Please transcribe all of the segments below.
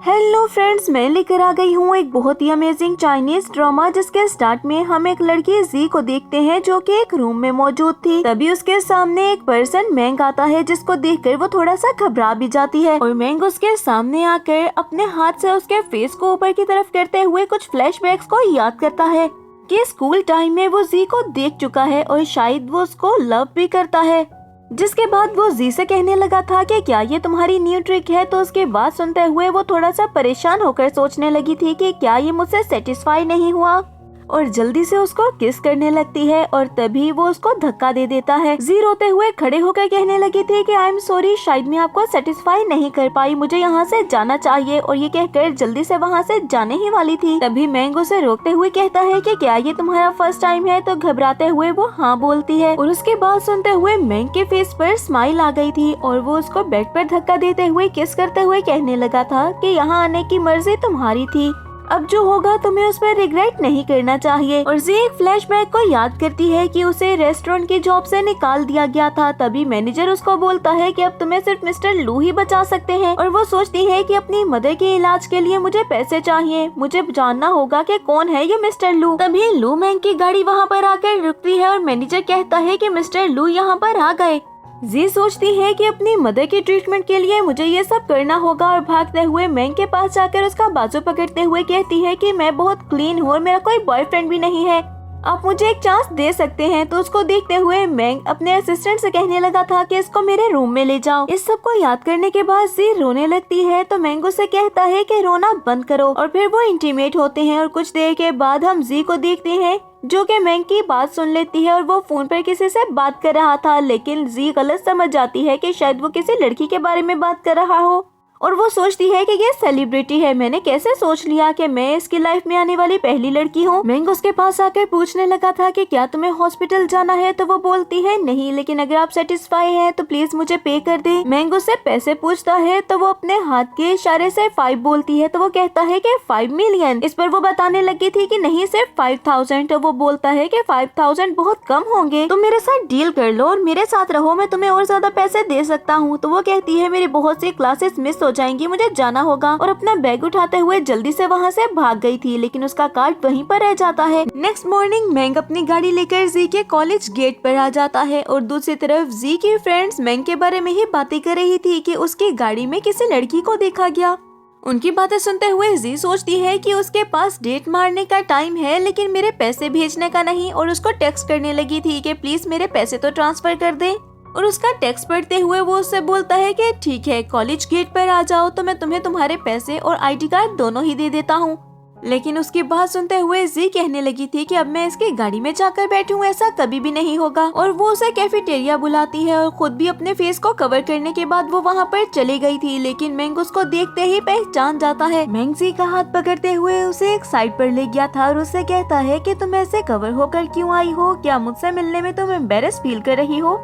Hello friends, मैं लेकर आ गई हूँ एक बहुत ही अमेजिंग चाइनीज ड्रामा जिसके स्टार्ट में हम एक लड़की जी को देखते हैं जो कि एक रूम में मौजूद थी। तभी उसके सामने एक पर्सन मैंग आता है जिसको देखकर वो थोड़ा सा घबरा भी जाती है और मैंग उसके सामने आकर अपने हाथ से उसके फेस को ऊपर की तरफ करते हुए कुछ फ्लैशबैक्स को याद करता है कि स्कूल टाइम में वो जी को देख चुका है और शायद वो उसको लव भी करता है। जिसके बाद वो जी से कहने लगा था कि क्या ये तुम्हारी न्यू ट्रिक है। तो उसके बाद सुनते हुए वो थोड़ा सा परेशान होकर सोचने लगी थी कि क्या ये मुझसे सेटिस्फाई नहीं हुआ और जल्दी से उसको किस करने लगती है और तभी वो उसको धक्का दे देता है। जी रोते हुए खड़े होकर कहने लगी थी कि आई एम सॉरी, शायद मैं आपको सेटिस्फाई नहीं कर पाई, मुझे यहाँ से जाना चाहिए। और ये कहकर जल्दी से वहाँ से जाने ही वाली थी। तभी मैंग उसे रोकते हुए कहता है कि क्या ये तुम्हारा फर्स्ट टाइम है। तो घबराते हुए वो हाँ बोलती है और उसके बाद सुनते हुए मैंग के फेस पर स्माइल आ गई थी और वो उसको बेड पर धक्का देते हुए किस करते हुए कहने लगा था कि यहाँ आने की मर्जी तुम्हारी थी, अब जो होगा तुम्हें उस पर रिग्रेट नहीं करना चाहिए। और जी एक फ्लैशबैक को याद करती है कि उसे रेस्टोरेंट की जॉब से निकाल दिया गया था। तभी मैनेजर उसको बोलता है कि अब तुम्हें सिर्फ मिस्टर लू ही बचा सकते हैं और वो सोचती है कि अपनी मदर के इलाज के लिए मुझे पैसे चाहिए, मुझे जानना होगा कि कौन है ये मिस्टर लू। तभी लू मैंग की गाड़ी वहाँ पर आकर रुकती है और मैनेजर कहता है कि मिस्टर लू यहाँ पर आ गए। जी सोचती है कि अपनी मदर की ट्रीटमेंट के लिए मुझे ये सब करना होगा और भागते हुए मैंग के पास जाकर उसका बाजू पकड़ते हुए कहती है कि मैं बहुत क्लीन हूँ और मेरा कोई बॉयफ्रेंड भी नहीं है, आप मुझे एक चांस दे सकते हैं। तो उसको देखते हुए मैंग अपने असिस्टेंट से कहने लगा था कि इसको मेरे रूम में ले जाओ। इस सब को याद करने के बाद जी रोने लगती है तो मैंग उसे कहता है कि रोना बंद करो और फिर वो इंटीमेट होते हैं। और कुछ देर के बाद हम जी को देखते हैं जो कि मैंग की बात सुन लेती है और वो फोन पर किसी से बात कर रहा था, लेकिन जी गलत समझ जाती है कि शायद वो किसी लड़की के बारे में बात कर रहा हो और वो सोचती है कि ये सेलिब्रिटी है, मैंने कैसे सोच लिया कि मैं इसकी लाइफ में आने वाली पहली लड़की हूँ। मैंग उसके पास आकर पूछने लगा था कि क्या तुम्हें हॉस्पिटल जाना है। तो वो बोलती है नहीं, लेकिन अगर आप सेटिस्फाई हैं तो प्लीज मुझे पे कर दे। मैंग उससे पैसे पूछता है तो वो अपने हाथ के इशारे से 5 बोलती है। तो वो कहता है कि 5 मिलियन। इस पर वो बताने लगी थी कि नहीं सिर्फ 5000। तो वो बोलता है कि 5000 बहुत कम होंगे, तुम मेरे साथ डील कर लो और मेरे साथ रहो, मैं तुम्हें और ज्यादा पैसे दे सकता हूँ। तो वो कहती है मेरी बहुत सी क्लासेस मिस हो जाएंगी, मुझे जाना होगा। और अपना बैग उठाते हुए जल्दी से वहाँ से भाग गई थी, लेकिन उसका कार्ड वहीं पर रह जाता है। नेक्स्ट मॉर्निंग मैंग अपनी गाड़ी लेकर जी के कॉलेज गेट पर आ जाता है और दूसरी तरफ जी की फ्रेंड्स मैंग के बारे में ही बातें कर रही थी कि उसकी गाड़ी में किसी लड़की को देखा गया। उनकी बातें सुनते हुए जी सोचती है कि उसके पास डेट मारने का टाइम है लेकिन मेरे पैसे भेजने का नहीं और उसको टेक्स्ट करने लगी थी कि प्लीज मेरे पैसे तो ट्रांसफर कर दे। और उसका टेक्स्ट पढ़ते हुए वो उससे बोलता है कि ठीक है, कॉलेज गेट पर आ जाओ तो मैं तुम्हें तुम्हारे पैसे और आईडी कार्ड दोनों ही दे देता हूँ। लेकिन उसकी बात सुनते हुए जी कहने लगी थी कि अब मैं इसकी गाड़ी में जाकर बैठूं, ऐसा कभी भी नहीं होगा। और वो उसे कैफेटेरिया बुलाती है और खुद भी अपने फेस को कवर करने के बाद वो वहाँ पर चली गई थी, लेकिन मैंग उसको देखते ही पहचान जाता है। मैंग जी का हाथ पकड़ते हुए उसे एक साइड पर ले गया था और उससे कहता है कि तुम ऐसे कवर होकर क्यों आई हो, क्या मुझसे मिलने में तुम एम्बेरस फील कर रही हो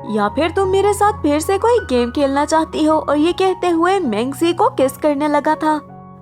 या फिर तुम मेरे साथ फिर से कोई गेम खेलना चाहती हो। और ये कहते हुए मैंग जी को किस करने लगा था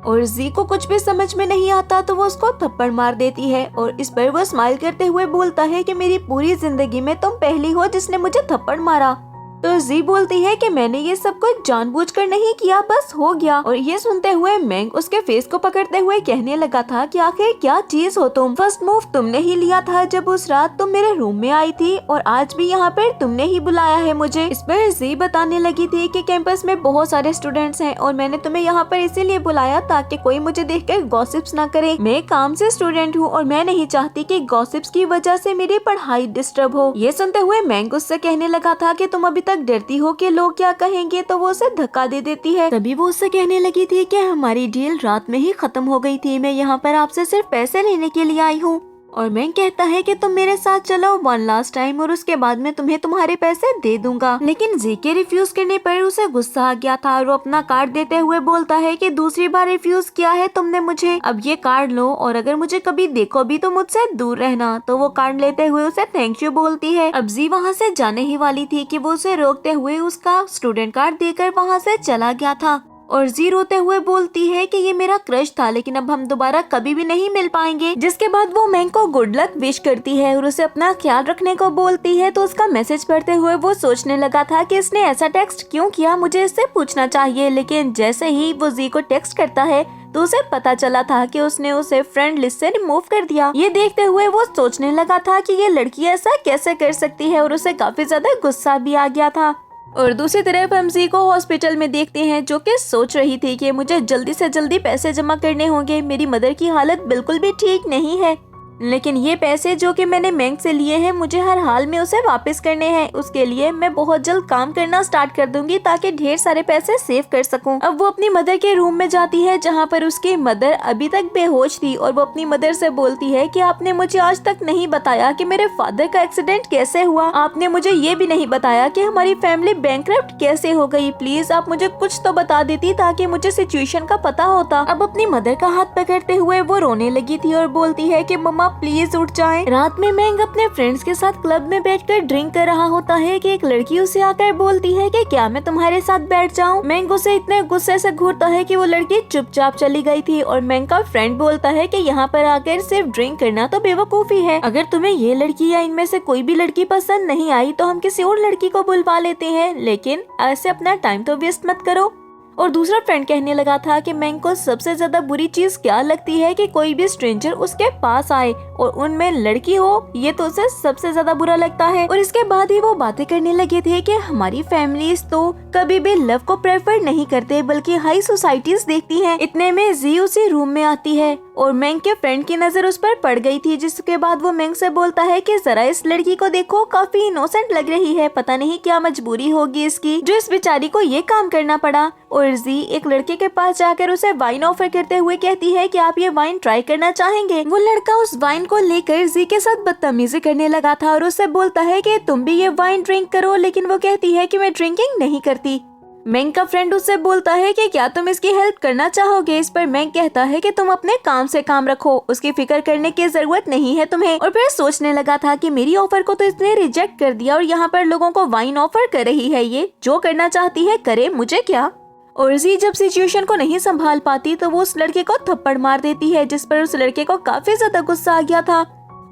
और जी को कुछ भी समझ में नहीं आता तो वो उसको थप्पड़ मार देती है और इस पर वो स्माइल करते हुए बोलता है कि मेरी पूरी जिंदगी में तुम पहली हो जिसने मुझे थप्पड़ मारा। तो जी बोलती है कि मैंने ये सब कुछ जानबूझकर नहीं किया, बस हो गया। और ये सुनते हुए मैंग उसके फेस को पकड़ते हुए कहने लगा था कि आखिर क्या चीज हो तुम, फर्स्ट मूव तुमने ही लिया था जब उस रात तुम मेरे रूम में आई थी और आज भी यहाँ पर तुमने ही बुलाया है मुझे। इस पर जी बताने लगी थी कि कैंपस में बहुत सारे स्टूडेंट्स हैं और मैंने तुम्हें यहाँ पर इसीलिए बुलाया ताकि कोई मुझे देखकर गॉसिप्स ना करे। मैं काम से स्टूडेंट हूँ और मैं नहीं चाहती कि गॉसिप्स की वजह से मेरी पढ़ाई डिस्टर्ब हो। ये सुनते हुए मैंग उससे कहने लगा था कि तुम अभी तक डरती हो कि लोग क्या कहेंगे, तो वो उसे धक्का दे देती है। तभी वो उससे कहने लगी थी कि हमारी डील रात में ही खत्म हो गई थी, मैं यहाँ पर आपसे सिर्फ पैसे लेने के लिए आई हूँ। और मैं कहता है कि तुम मेरे साथ चलो 1 लास्ट टाइम और उसके बाद मैं तुम्हें तुम्हारे पैसे दे दूंगा। लेकिन जी के रिफ्यूज करने पर उसे गुस्सा आ गया था और वो अपना कार्ड देते हुए बोलता है कि दूसरी बार रिफ्यूज किया है तुमने मुझे, अब ये कार्ड लो और अगर मुझे कभी देखो भी तो मुझसे दूर रहना। तो वो कार्ड लेते हुए उसे थैंक यू बोलती है। अब जी वहाँ से जाने ही वाली थी कि वो उसे रोकते हुए उसका स्टूडेंट कार्ड देकर वहाँ से चला गया था और जी रोते हुए बोलती है कि ये मेरा क्रश था, लेकिन अब हम दोबारा कभी भी नहीं मिल पाएंगे। जिसके बाद वो मैंग को गुड लक विश करती है और उसे अपना ख्याल रखने को बोलती है। तो उसका मैसेज पढ़ते हुए वो सोचने लगा था कि इसने ऐसा टेक्स्ट क्यों किया, मुझे इससे पूछना चाहिए। लेकिन जैसे ही वो जी को टेक्स्ट करता है तो उसे पता चला था कि उसने उसे फ्रेंड लिस्ट से रिमूव कर दिया। ये देखते हुए वो सोचने लगा था कि ये लड़की ऐसा कैसे कर सकती है और उसे काफी ज्यादा गुस्सा भी आ गया था। और दूसरी तरफ हम जी को हॉस्पिटल में देखते हैं, जो कि सोच रही थी कि मुझे जल्दी से जल्दी पैसे जमा करने होंगे, मेरी मदर की हालत बिल्कुल भी ठीक नहीं है। लेकिन ये पैसे जो कि मैंने बैंक से लिए हैं मुझे हर हाल में उसे वापस करने हैं। उसके लिए मैं बहुत जल्द काम करना स्टार्ट कर दूंगी ताकि ढेर सारे पैसे सेव कर सकूं। अब वो अपनी मदर के रूम में जाती है जहां पर उसकी मदर अभी तक बेहोश थी और वो अपनी मदर से बोलती है कि आपने मुझे आज तक नहीं बताया कि मेरे फादर का एक्सीडेंट कैसे हुआ। आपने मुझे ये भी नहीं बताया कि हमारी फैमिली बैंकरप्ट कैसे हो गई। प्लीज आप मुझे कुछ तो बता देती ताकि मुझे सिचुएशन का पता होता। अब अपनी मदर का हाथ पकड़ते हुए वो रोने लगी थी और बोलती है कि मम्मा प्लीज उठ जाएं। रात में मैंग अपने फ्रेंड्स के साथ क्लब में बैठकर ड्रिंक कर रहा होता है कि एक लड़की उसे आकर बोलती है कि क्या मैं तुम्हारे साथ बैठ जाऊं। मैंग उसे इतने गुस्से से घूरता है कि वो लड़की चुपचाप चली गई थी। और मैंग का फ्रेंड बोलता है कि यहाँ पर आकर सिर्फ ड्रिंक करना तो बेवकूफी है। अगर तुम्हें ये लड़की या इनमें से कोई भी लड़की पसंद नहीं आई तो हम किसी और लड़की को बुलवा लेते हैं, लेकिन ऐसे अपना टाइम तो वेस्ट मत करो। और दूसरा फ्रेंड कहने लगा था कि मैंग को सबसे ज्यादा बुरी चीज क्या लगती है कि कोई भी स्ट्रेंजर उसके पास आए और उनमें लड़की हो, ये तो उसे सबसे ज्यादा बुरा लगता है। और इसके बाद ही वो बातें करने लगे थे कि हमारी फैमिलीज तो कभी भी लव को प्रेफर नहीं करते बल्कि हाई सोसाइटीज देखती हैं। इतने में जी उसी रूम में आती है और मैंग के फ्रेंड की नजर उस पर पड़ गई थी। जिसके बाद वो मैंग से बोलता है कि जरा इस लड़की को देखो, काफी इनोसेंट लग रही है, पता नहीं क्या मजबूरी होगी इसकी जो इस बेचारी को ये काम करना पड़ा। और जी एक लड़के के पास जाकर उसे वाइन ऑफर करते हुए कहती है कि आप ये वाइन ट्राई करना चाहेंगे। वो लड़का उस वाइन को लेकर जी के साथ बदतमीजी करने लगा था और उससे बोलता है कि तुम भी ये वाइन ड्रिंक करो, लेकिन वो कहती है कि मैं ड्रिंकिंग नहीं करती। मैंग का फ्रेंड उससे बोलता है कि क्या तुम इसकी हेल्प करना चाहोगे। इस पर मैंग कहता है कि तुम अपने काम से काम रखो, उसकी फिक्र करने की जरूरत नहीं है तुम्हें। और फिर सोचने लगा था कि मेरी ऑफर को तो इसने रिजेक्ट कर दिया और यहाँ पर लोगों को वाइन ऑफर कर रही है, ये जो करना चाहती है करे, मुझे क्या। और जी जब सिचुएशन को नहीं संभाल पाती तो वो उस लड़के को थप्पड़ मार देती है, जिस पर उस लड़के को काफी ज्यादा गुस्सा आ गया था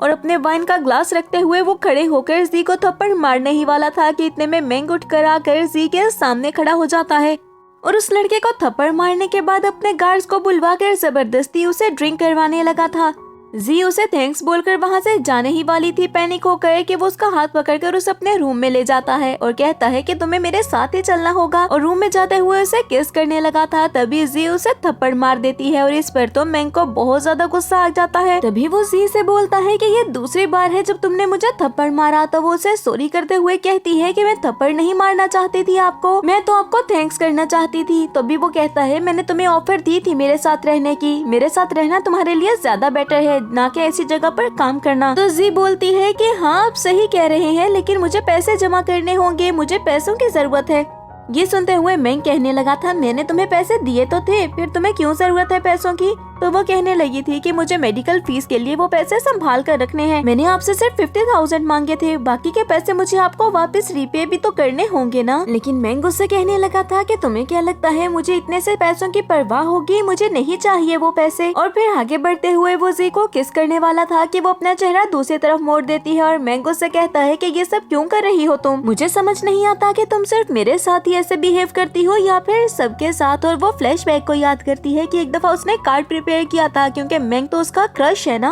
और अपने वाइन का ग्लास रखते हुए वो खड़े होकर जी को थप्पड़ मारने ही वाला था कि इतने में मैंग उठकर आकर जी के सामने खड़ा हो जाता है और उस लड़के को थप्पड़ मारने के बाद अपने गार्ड्स को बुलवाकर जबरदस्ती उसे ड्रिंक करवाने लगा था। जी उसे थैंक्स बोलकर वहाँ से जाने ही वाली थी, पैनिक होकर कि वो उसका हाथ पकड़कर उसे अपने रूम में ले जाता है और कहता है कि तुम्हें मेरे साथ ही चलना होगा। और रूम में जाते हुए उसे किस करने लगा था, तभी जी उसे थप्पड़ मार देती है और इस पर तो मैंग को बहुत ज्यादा गुस्सा आ जाता है। तभी वो जी से बोलता है कि ये दूसरी बार है जब तुमने मुझे थप्पड़ मारा। तो वो उसे सॉरी करते हुए कहती है कि मैं थप्पड़ नहीं मारना चाहती थी आपको, मैं तो आपको थैंक्स करना चाहती थी। तभी वो कहता है मैंने तुम्हें ऑफर दी थी मेरे साथ रहने की, मेरे साथ रहना तुम्हारे लिए ज्यादा बेटर है ना कि ऐसी जगह पर काम करना। तो जी बोलती है कि हाँ आप सही कह रहे हैं, लेकिन मुझे पैसे जमा करने होंगे, मुझे पैसों की जरूरत है। ये सुनते हुए मैंग कहने लगा था मैंने तुम्हें पैसे दिए तो थे, फिर तुम्हें क्यों जरूरत है पैसों की। तो वो कहने लगी थी कि मुझे मेडिकल फीस के लिए वो पैसे संभाल कर रखने हैं, मैंने आपसे सिर्फ 50,000 मांगे थे, बाकी के पैसे मुझे आपको वापस रीपे भी तो करने होंगे ना। लेकिन मैंग उससे कहने लगा था कि तुम्हें क्या लगता है मुझे इतने से पैसों की परवाह होगी, मुझे नहीं चाहिए वो पैसे। और फिर आगे बढ़ते हुए वो जी को किस करने वाला था कि वो अपना चेहरा दूसरी तरफ मोड़ देती है और मैंग उससे कहता है कि ये सब क्यों कर रही हो तुम, मुझे समझ नहीं आता कि तुम सिर्फ मेरे साथ ही ऐसे बिहेव करती हो या फिर सबके साथ। और वो फ्लैशबैक को याद करती है कि एक दफा उसने कार्ड प्रिपेयर किया था क्योंकि मैंग तो उसका क्रश है ना,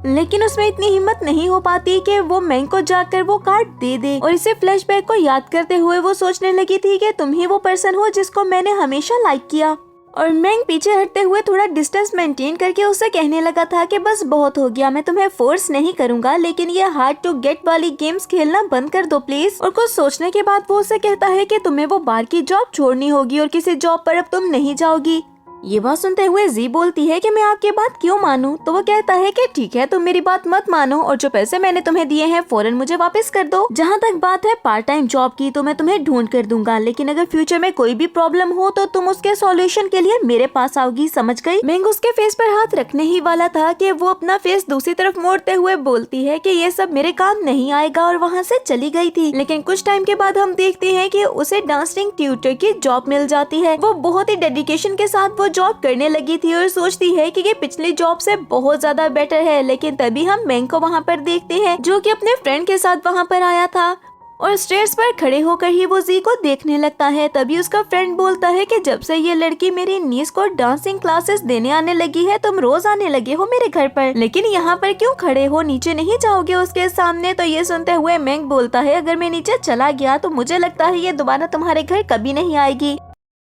लेकिन उसमें इतनी हिम्मत नहीं हो पाती कि वो मैंग को जाकर वो कार्ड दे दे। और इसे फ्लैशबैक को याद करते हुए वो सोचने लगी थी कि तुम ही वो पर्सन हो जिसको मैंने हमेशा लाइक किया। और मैंग पीछे हटते हुए थोड़ा डिस्टेंस मेंटेन करके उससे कहने लगा था कि बस बहुत हो गया, मैं तुम्हें फोर्स नहीं करूंगा, लेकिन ये हार्ड टू गेट वाली गेम्स खेलना बंद कर दो प्लीज। और कुछ सोचने के बाद वो उससे कहता है कि तुम्हें वो बार की जॉब छोड़नी होगी और किसी जॉब पर अब तुम नहीं जाओगी। ये बात सुनते हुए जी बोलती है कि मैं आपकी बात क्यों मानूं? तो वो कहता है कि ठीक है, तुम मेरी बात मत मानो और जो पैसे मैंने तुम्हें दिए हैं फौरन मुझे वापस कर दो। जहाँ तक बात है पार्ट टाइम जॉब की, तो मैं तुम्हें ढूंढ कर दूंगा, लेकिन अगर फ्यूचर में कोई भी प्रॉब्लम हो तो तुम उसके सॉल्यूशन के लिए मेरे पास आओगी, समझ गई? मैंग उसके फेस पर हाथ रखने ही वाला था कि वो अपना फेस दूसरी तरफ मोड़ते हुए बोलती है कि ये सब मेरे काम नहीं आएगा और वहाँ से चली गई थी। लेकिन कुछ टाइम के बाद हम देखते हैं कि उसे डांसिंग ट्यूटर की जॉब मिल जाती है। वो बहुत ही डेडिकेशन के साथ वो जॉब करने लगी थी और सोचती है कि ये पिछली जॉब से बहुत ज्यादा बेटर है। लेकिन तभी हम मैंग को वहाँ पर देखते हैं जो कि अपने फ्रेंड के साथ वहाँ पर आया था और स्टेयर्स पर खड़े होकर ही वो जी को देखने लगता है। तभी उसका फ्रेंड बोलता है कि जब से ये लड़की मेरी नीस को डांसिंग क्लासेस देने आने लगी है तुम रोज आने लगे हो मेरे घर पर, लेकिन यहाँ पर क्यों खड़े हो, नीचे नहीं जाओगे उसके सामने? तो ये सुनते हुए मैंग बोलता है अगर मैं नीचे चला गया तो मुझे लगता है ये दोबारा तुम्हारे घर कभी नहीं आएगी।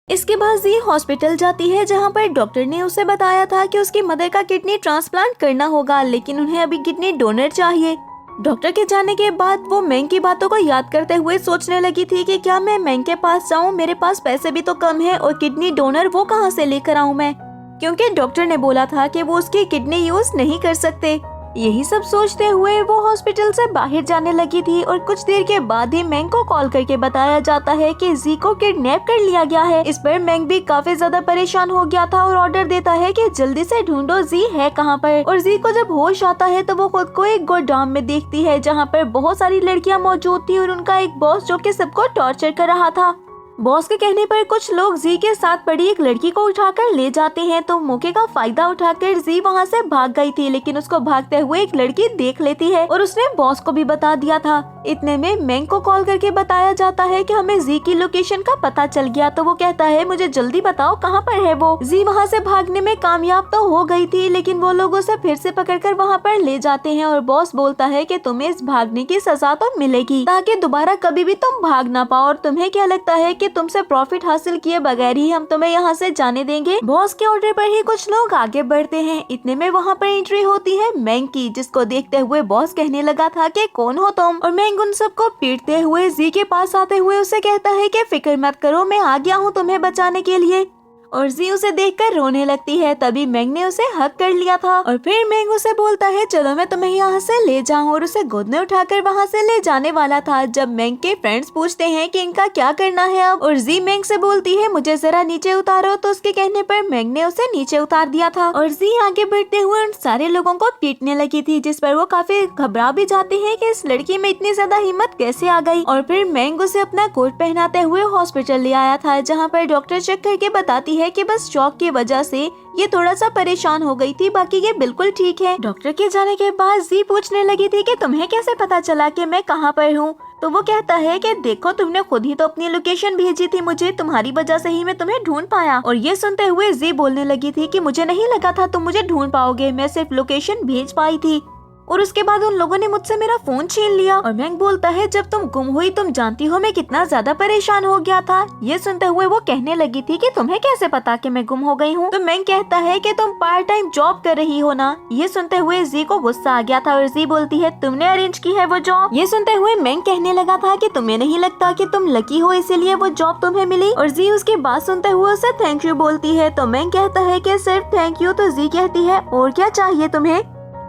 इसके बाद जी हॉस्पिटल जाती है जहाँ पर डॉक्टर ने उसे बताया था कि उसकी मदर का किडनी ट्रांसप्लांट करना होगा, लेकिन उन्हें अभी किडनी डोनर चाहिए। डॉक्टर के जाने के बाद वो मैंग की बातों को याद करते हुए सोचने लगी थी कि क्या मैं मैंग के पास जाऊं, मेरे पास पैसे भी तो कम है और किडनी डोनर वो कहां से लेकर आऊं मैं, क्योंकि डॉक्टर ने बोला था कि वो उसकी किडनी यूज नहीं कर सकते। यही सब सोचते हुए वो हॉस्पिटल से बाहर जाने लगी थी और कुछ देर के बाद ही मैंग को कॉल करके बताया जाता है कि जी को किडनैप कर लिया गया है। इस पर मैंग भी काफी ज्यादा परेशान हो गया था और ऑर्डर देता है कि जल्दी से ढूंढो जी है कहाँ पर। और जी को जब होश आता है तो वो खुद को एक गोदाम में देखती है जहाँ पर बहुत सारी लड़कियाँ मौजूद थी और उनका एक बॉस जो कि सबको टॉर्चर कर रहा था। बॉस के कहने पर कुछ लोग जी के साथ पड़ी एक लड़की को उठाकर ले जाते हैं, तो मौके का फायदा उठाकर जी वहां से भाग गई थी, लेकिन उसको भागते हुए एक लड़की देख लेती है और उसने बॉस को भी बता दिया था। इतने में मैंग को कॉल करके बताया जाता है कि हमें जी की लोकेशन का पता चल गया। तो वो कहता है मुझे जल्दी बताओ कहाँ पर है वो। जी वहाँ से भागने में कामयाब तो हो गई थी, लेकिन वो लोग उसे फिर से पकड़कर वहाँ पर ले जाते हैं और बॉस बोलता है कि तुम्हें इस भागने की सजा तो मिलेगी ताकि दोबारा कभी भी तुम भाग ना पाओ। और तुम्हें क्या लगता है कि तुमसे प्रॉफिट हासिल किए बगैर ही हम तुम्हें यहाँ से जाने देंगे? बॉस के ऑर्डर पर ही कुछ लोग आगे बढ़ते हैं। इतने में वहाँ पर एंट्री होती है मैंग की, जिसको देखते हुए बॉस कहने लगा था कि कौन हो तुम? और मैंग उन सबको पीटते हुए जी के पास आते हुए उसे कहता है कि फिक्र मत करो, मैं आ गया हूँ तुम्हें बचाने के लिए। और जी उसे देखकर रोने लगती है। तभी मैंग ने उसे हक कर लिया था और फिर मैंग उसे बोलता है चलो मैं तुम्हें यहाँ से ले जाऊँ, और उसे गोद में उठाकर वहाँ से ले जाने वाला था जब मैंग के फ्रेंड्स पूछते हैं कि इनका क्या करना है अब, और जी मैंग से बोलती है मुझे जरा नीचे उतारो। तो उसके कहने पर मैंग ने उसे नीचे उतार दिया था और जी आगे बढ़ते हुए उन सारे लोगों को पीटने लगी थी, जिस पर वो काफी घबरा भी जाते हैं कि इस लड़की में इतनी ज्यादा हिम्मत कैसे आ गई। और फिर मैंग उसे अपना कोट पहनाते हुए हॉस्पिटल ले आया था, जहाँ पर डॉक्टर चेक करके बताती है कि बस शॉक की वजह से ये थोड़ा सा परेशान हो गई थी, बाकी ये बिल्कुल ठीक है। डॉक्टर के जाने के बाद जी पूछने लगी थी कि तुम्हें कैसे पता चला कि मैं कहाँ पर हूँ? तो वो कहता है कि देखो तुमने खुद ही तो अपनी लोकेशन भेजी थी मुझे, तुम्हारी वजह से ही मैं तुम्हें ढूंढ पाया। और ये सुनते हुए जी बोलने लगी थी कि मुझे नहीं लगा था तुम मुझे ढूंढ पाओगे, मैं सिर्फ लोकेशन भेज पाई थी और उसके बाद उन लोगों ने मुझसे मेरा फोन छीन लिया। और मैंग बोलता है जब तुम गुम हुई तुम जानती हो मैं कितना ज्यादा परेशान हो गया था। ये सुनते हुए वो कहने लगी थी कि तुम्हें कैसे पता कि मैं गुम हो गई हूँ? तो मैंग कहता है कि तुम पार्ट टाइम जॉब कर रही हो ना। ये सुनते हुए जी को गुस्सा आ गया था और जी बोलती है तुमने अरेंज की है वो जॉब। ये सुनते हुए मैंग कहने लगा था कि तुम्हें नहीं लगता कि तुम लकी हो इसीलिए वो जॉब तुम्हें मिली? और जी उसकी बात सुनते हुए उसे थैंक यू बोलती है। तो मैंग कहता है कि सिर्फ थैंक यू? तो जी कहती है और क्या चाहिए तुम्हें?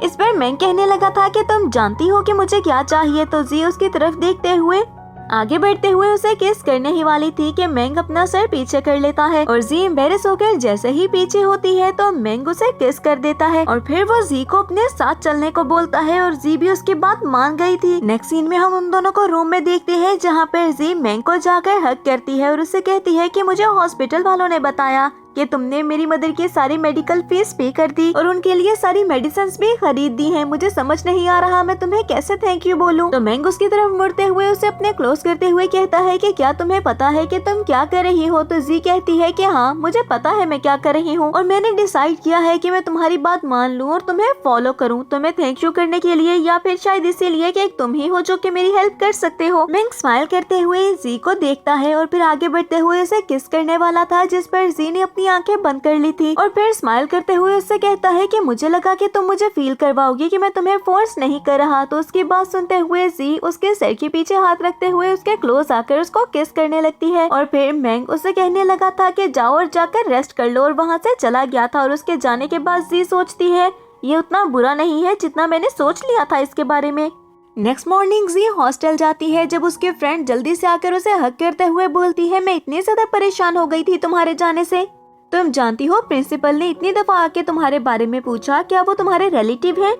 इस पर मैंग कहने लगा था कि तुम जानती हो कि मुझे क्या चाहिए। तो जी उसकी तरफ देखते हुए आगे बढ़ते हुए उसे किस करने ही वाली थी कि मैंग अपना सर पीछे कर लेता है और जी एम्बेरस होकर जैसे ही पीछे होती है तो मैंग उसे किस कर देता है और फिर वो जी को अपने साथ चलने को बोलता है और जी भी उसकी बात मान गई थी। नेक्स्ट सीन में हम उन दोनों को रूम में देखते हैं जहाँ पर जी मैंग को जाकर हक करती है और उसे कहती है कि मुझे हॉस्पिटल वालों ने बताया कि तुमने मेरी मदर की सारी मेडिकल फीस पे कर दी और उनके लिए सारी मेडिसिन भी खरीद दी हैं। मुझे समझ नहीं आ रहा मैं तुम्हें कैसे थैंक यू बोलूं। तो मैंग उसकी तरफ मुड़ते हुए उसे अपने क्लोज करते हुए कहता है कि क्या तुम्हें पता है कि तुम क्या कर रही हो? तो जी कहती है कि हाँ मुझे पता है मैं क्या कर रही हूँ और मैंने डिसाइड किया है कि मैं तुम्हारी बात मान लूँ और तुम्हें फॉलो करूँ। तुम्हें थैंक यू करने के लिए या फिर शायद इसीलिए कि तुम ही हो जो कि मेरी हेल्प कर सकते हो। मैंग स्माइल करते हुए जी को देखता है और फिर आगे बढ़ते हुए उसे किस करने वाला था, जिस पर जी ने अपनी आंखें बंद कर ली थी और फिर स्माइल करते हुए उससे कहता है कि मुझे लगा कि तुम मुझे फील करवाओगी कि मैं तुम्हें फोर्स नहीं कर रहा। तो उसकी बात सुनते हुए जी उसके सर के पीछे हाथ रखते हुए उसके क्लोज आकर उसको किस करने लगती है और फिर मैंग उससे कहने लगा था कि जाओ और जाकर रेस्ट कर लो और वहाँ से चला गया था। और उसके जाने के बाद जी सोचती है ये उतना बुरा नहीं है जितना मैंने सोच लिया था इसके बारे में। नेक्स्ट मॉर्निंग जी हॉस्टल जाती है जब उसके फ्रेंड जल्दी से आकर उसे हग करते हुए बोलती है मैं इतनी ज्यादा परेशान हो गई थी तुम्हारे जाने से। तुम जानती हो प्रिंसिपल ने इतनी दफा आके तुम्हारे बारे में पूछा क्या वो तुम्हारे रिलेटिव हैं।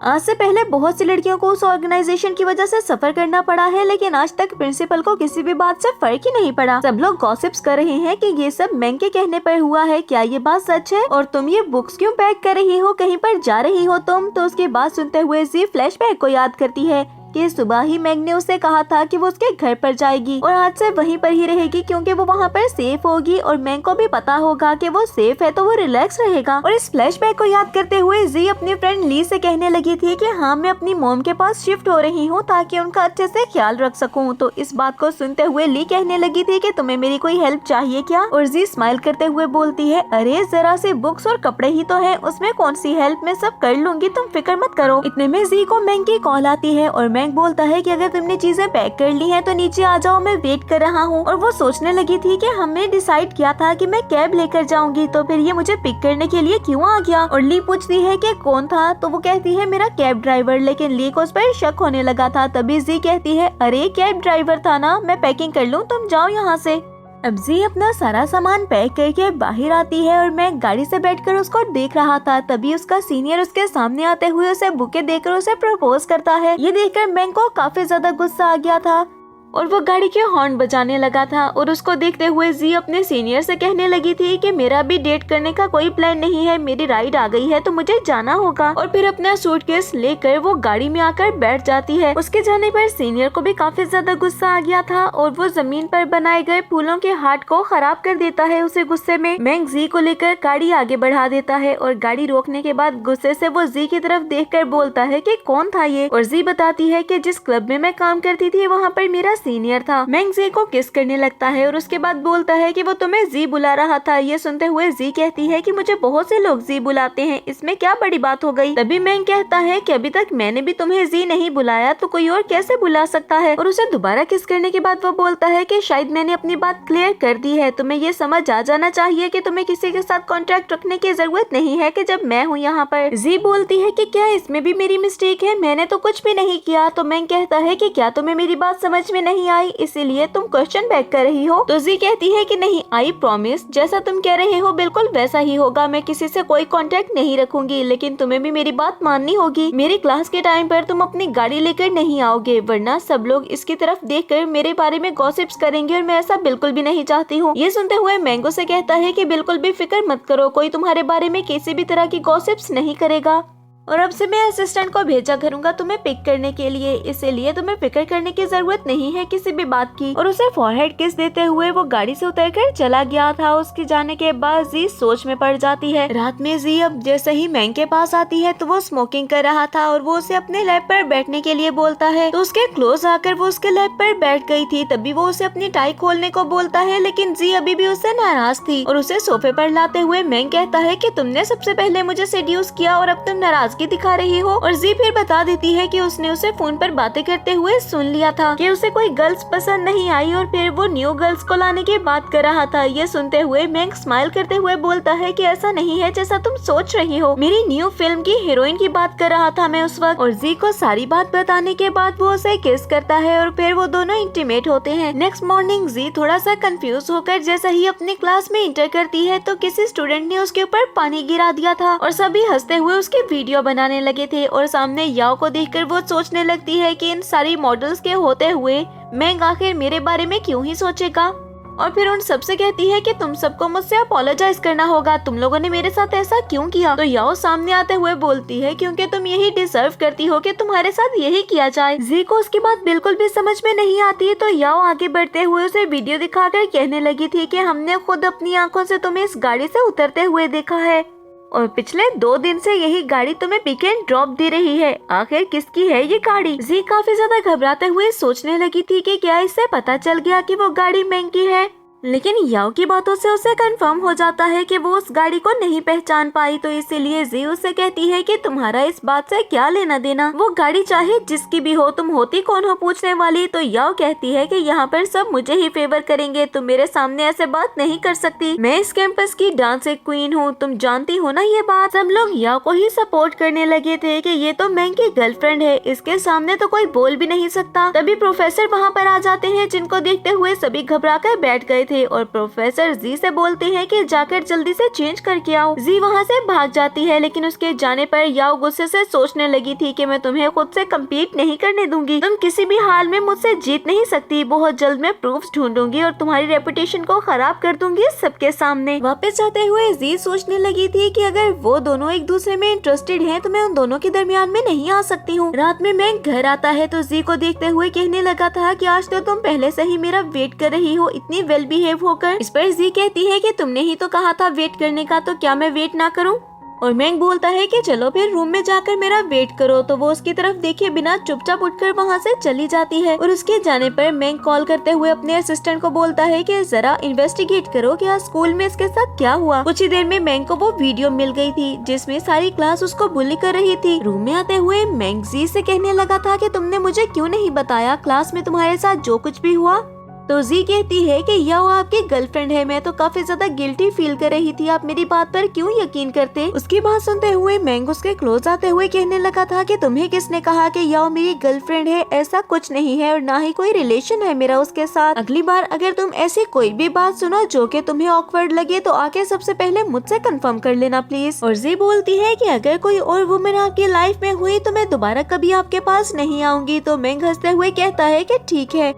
आज से पहले बहुत सी लड़कियों को उस ऑर्गेनाइजेशन की वजह से सफर करना पड़ा है लेकिन आज तक प्रिंसिपल को किसी भी बात से फर्क ही नहीं पड़ा। सब लोग गॉसिप्स कर रहे हैं कि ये सब मैंग के कहने पर हुआ है। क्या ये बात सच है और तुम ये बुक्स क्यों पैक कर रही हो, कहीं पर जा रही हो तुम। तो उसकी बात सुनते हुए जी फ्लैशबैक को याद करती है कि सुबह ही मैंग ने उसे कहा था कि वो उसके घर पर जाएगी और आज से वहीं पर ही रहेगी क्योंकि वो वहाँ पर सेफ होगी और मैंग को भी पता होगा कि वो सेफ है तो वो रिलैक्स रहेगा। और इस फ्लैशबैक को याद करते हुए जी अपनी फ्रेंड ली से कहने लगी थी कि हाँ मैं अपनी मॉम के पास शिफ्ट हो रही हूँ ताकि उनका अच्छे से ख्याल रख सकूँ। तो इस बात को सुनते हुए ली कहने लगी थी कि तुम्हें मेरी कोई हेल्प चाहिए क्या। और जी स्माइल करते हुए बोलती है अरे जरा से बुक्स और कपड़े ही तो है उसमें कौन सी हेल्प, मैं सब कर लूंगी तुम फिक्र मत करो। इतने में जी को मैंग की कॉल आती है और मैंग बोलता है कि अगर तुमने चीजें पैक कर ली हैं तो नीचे आ जाओ मैं वेट कर रहा हूँ। और वो सोचने लगी थी कि हमने डिसाइड किया था कि मैं कैब लेकर जाऊंगी तो फिर ये मुझे पिक करने के लिए क्यों आ गया। और ली पूछती है कि कौन था तो वो कहती है मेरा कैब ड्राइवर। लेकिन ली को उस पर शक होने लगा था। तभी जी कहती है अरे कैब ड्राइवर था ना, मैं पैकिंग कर लूँ तुम जाओ यहाँ से। अब जी अपना सारा सामान पैक करके बाहर आती है और मैं गाड़ी से बैठकर उसको देख रहा था। तभी उसका सीनियर उसके सामने आते हुए उसे बुके देकर उसे प्रपोज करता है। ये देखकर मैंग को काफी ज्यादा गुस्सा आ गया था और वो गाड़ी के हॉर्न बजाने लगा था। और उसको देखते हुए जी अपने सीनियर से कहने लगी थी कि मेरा भी डेट करने का कोई प्लान नहीं है, मेरी राइड आ गई है तो मुझे जाना होगा। और फिर अपना सूटकेस लेकर वो गाड़ी में आकर बैठ जाती है। उसके जाने पर सीनियर को भी काफी ज्यादा गुस्सा आ गया था और वो जमीन पर बनाए गए फूलों के हार्ट को खराब कर देता है। उसे गुस्से में मैंग जी को लेकर गाड़ी आगे बढ़ा देता है और गाड़ी रोकने के बाद गुस्से से वो जी की तरफ देखकर बोलता है कि कौन था ये। और जी बताती है कि जिस क्लब में मैं काम करती थी वहाँ पर मेरा सीनियर था। मैंग जी को किस करने लगता है और उसके बाद बोलता है कि वो तुम्हें जी बुला रहा था। ये सुनते हुए जी कहती है कि मुझे बहुत से लोग जी बुलाते हैं, इसमें क्या बड़ी बात हो गई। तभी मैंग कहता है कि अभी तक मैंने भी तुम्हें जी नहीं बुलाया तो कोई और कैसे बुला सकता है। और उसे दोबारा किस करने के बाद वो बोलता है कि शायद मैंने अपनी बात क्लियर कर दी है, तुम्हें ये समझ आ जाना चाहिए कि तुम्हें किसी के साथ कॉन्ट्रैक्ट रखने की जरूरत नहीं है कि जब मैं हूँ यहाँ पर। जी बोलती है कि क्या इसमें भी मेरी मिस्टेक है, मैंने तो कुछ भी नहीं किया। तो मैंग कहता है कि क्या तुम्हें मेरी बात समझ में नहीं आई इसीलिए तुम क्वेश्चन बैक कर रही हो। तो जी कहती है कि नहीं, आई प्रॉमिस जैसा तुम कह रहे हो बिल्कुल वैसा ही होगा, मैं किसी से कोई कांटेक्ट नहीं रखूंगी। लेकिन तुम्हें भी मेरी बात माननी होगी, मेरी क्लास के टाइम पर तुम अपनी गाड़ी लेकर नहीं आओगे वरना सब लोग इसकी तरफ देखकर मेरे बारे में गॉसिप्स करेंगे और मैं ऐसा बिल्कुल भी नहीं चाहती हूँ। ये सुनते हुए मैंगो से कहता है कि बिल्कुल भी फिक्र मत करो, कोई तुम्हारे बारे में किसी भी तरह की गॉसिप्स नहीं करेगा और अब से मैं असिस्टेंट को भेजा करूंगा तुम्हें पिक करने के लिए, इसीलिए तुम्हें फिक्र करने की जरूरत नहीं है किसी भी बात की। और उसे फॉरहेड किस देते हुए वो गाड़ी से उतरकर चला गया था। उसके जाने के बाद जी सोच में पड़ जाती है। रात में जी अब जैसे ही मैंग के पास आती है तो वो स्मोकिंग कर रहा था और वो उसे अपने लैब पर बैठने के लिए बोलता है तो उसके क्लोज आकर वो उसके लैब पर बैठ गई थी। तभी वो उसे अपनी टाई खोलने को बोलता है लेकिन जी अभी भी उससे नाराज थी और उसे सोफे पर लाते हुए मैंग कहता है कि तुमने सबसे पहले मुझे सेड्यूस किया और अब तुम नाराज की दिखा रही हो। और जी फिर बता देती है कि उसने उसे फोन पर बातें करते हुए सुन लिया था कि उसे कोई गर्ल्स पसंद नहीं आई और फिर वो न्यू गर्ल्स को लाने की बात कर रहा था। ये सुनते हुए मैंग स्माइल करते हुए बोलता है कि ऐसा नहीं है जैसा तुम सोच रही हो, मेरी न्यू फिल्म की हीरोइन की बात कर रहा था मैं उस वक्त। और जी को सारी बात बताने के बाद वो उसे किस करता है और फिर वो दोनों इंटीमेट होते हैं। नेक्स्ट मॉर्निंग जी थोड़ा सा कंफ्यूज होकर जैसा ही अपनी क्लास में इंटर करती है तो किसी स्टूडेंट ने उसके ऊपर पानी गिरा दिया था और सभी हंसते हुए उसकी वीडियो बनाने लगे थे। और सामने याओ को देखकर वो सोचने लगती है कि इन सारी मॉडल्स के होते हुए मैंग आखिर मेरे बारे में क्यों ही सोचेगा। और फिर उन सबसे कहती है कि तुम सबको मुझसे अपोलोजाइज करना होगा, तुम लोगों ने मेरे साथ ऐसा क्यों किया। तो याओ सामने आते हुए बोलती है क्योंकि तुम यही डिजर्व करती हो कि तुम्हारे साथ यही किया जाए। जी को उसकी बात बिल्कुल भी समझ में नहीं आती तो याओ आगे बढ़ते हुए उसे वीडियो दिखाकर कहने लगी थी कि हमने खुद अपनी आंखों से तुम्हें इस गाड़ी से उतरते हुए देखा है और पिछले 2 दिन से यही गाड़ी तुम्हें पिक एंड ड्रॉप दे रही है, आखिर किसकी है ये गाड़ी। जी काफी ज्यादा घबराते हुए सोचने लगी थी कि क्या इससे पता चल गया कि वो गाड़ी मैंग की है। लेकिन याओ की बातों से उसे कंफर्म हो जाता है कि वो उस गाड़ी को नहीं पहचान पाई, तो इसीलिए जी उसे कहती है कि तुम्हारा इस बात से क्या लेना देना, वो गाड़ी चाहे जिसकी भी हो, तुम होती कौन हो पूछने वाली। तो याओ कहती है कि यहाँ पर सब मुझे ही फेवर करेंगे, तुम मेरे सामने ऐसे बात नहीं कर सकती, मैं इस कैंपस की डांस एक क्वीन हूँ, तुम जानती हो ना ये बात। सब लोग याओ को ही सपोर्ट करने लगे थे कि ये तो मैंग की गर्लफ्रेंड है, इसके सामने तो कोई बोल भी नहीं सकता। तभी प्रोफेसर वहाँ पर आ जाते हैं, जिनको देखते हुए सभी घबरा कर बैठ गए थे, और प्रोफेसर जी से बोलते हैं कि जाकर जल्दी से चेंज करके आओ। जी वहाँ से भाग जाती है, लेकिन उसके जाने पर याओ गुस्से से सोचने लगी थी कि मैं तुम्हें खुद से कम्पीट नहीं करने दूंगी, तुम किसी भी हाल में मुझसे जीत नहीं सकती, बहुत जल्द मैं प्रूफ्स ढूंढूंगी और तुम्हारी रेपुटेशन को खराब कर दूंगी सबके सामने। वापस जाते हुए जी सोचने लगी थी कि अगर वो दोनों एक दूसरे में इंटरेस्टेड हैं, तो मैं उन दोनों के दरमियान में नहीं आ सकती हूँ। रात में मैं घर आता है तो जी को देखते हुए कहने लगा था कि आज तो तुम पहले से ही मेरा वेट कर रही हो, इतनी वेल बिहेव होकर। इस पर जी कहती है कि तुमने ही तो कहा था वेट करने का, तो क्या मैं वेट ना करूँ। और मैंग बोलता है कि चलो फिर रूम में जाकर मेरा वेट करो, तो वो उसकी तरफ देखे बिना चुपचाप उठकर वहाँ से चली जाती है। और उसके जाने पर मैंग कॉल करते हुए अपने असिस्टेंट को बोलता है कि जरा इन्वेस्टिगेट करो कि आज स्कूल में इसके साथ क्या हुआ। कुछ ही देर में मैंग को वो वीडियो मिल गई थी जिसमें सारी क्लास उसको बुली कर रही थी। रूम में आते हुए मैंग जी से कहने लगा था कि तुमने मुझे क्यों नहीं बताया क्लास में तुम्हारे साथ जो कुछ भी हुआ। तो जी कहती है कि याओ आपकी गर्लफ्रेंड है, मैं तो काफी ज्यादा गिल्टी फील कर रही थी, आप मेरी बात पर क्यों यकीन करते। उसकी बात सुनते हुए मैंग उसके क्लोज आते हुए कहने लगा था कि तुम्हें किसने कहा कि याओ मेरी गर्लफ्रेंड है, ऐसा कुछ नहीं है और ना ही कोई रिलेशन है मेरा उसके साथ। अगली बार अगर तुम ऐसी कोई भी बात सुनो जो कि तुम्हें ऑकवर्ड लगे, तो आके सबसे पहले मुझसे कंफर्म कर लेना प्लीज। और जी बोलती है कि अगर कोई और वुमेन आपकी लाइफ में हुई तो मैं दोबारा कभी आपके पास नहीं आऊंगी। तो मैंग हंसते हुए कहता है कि ठीक है।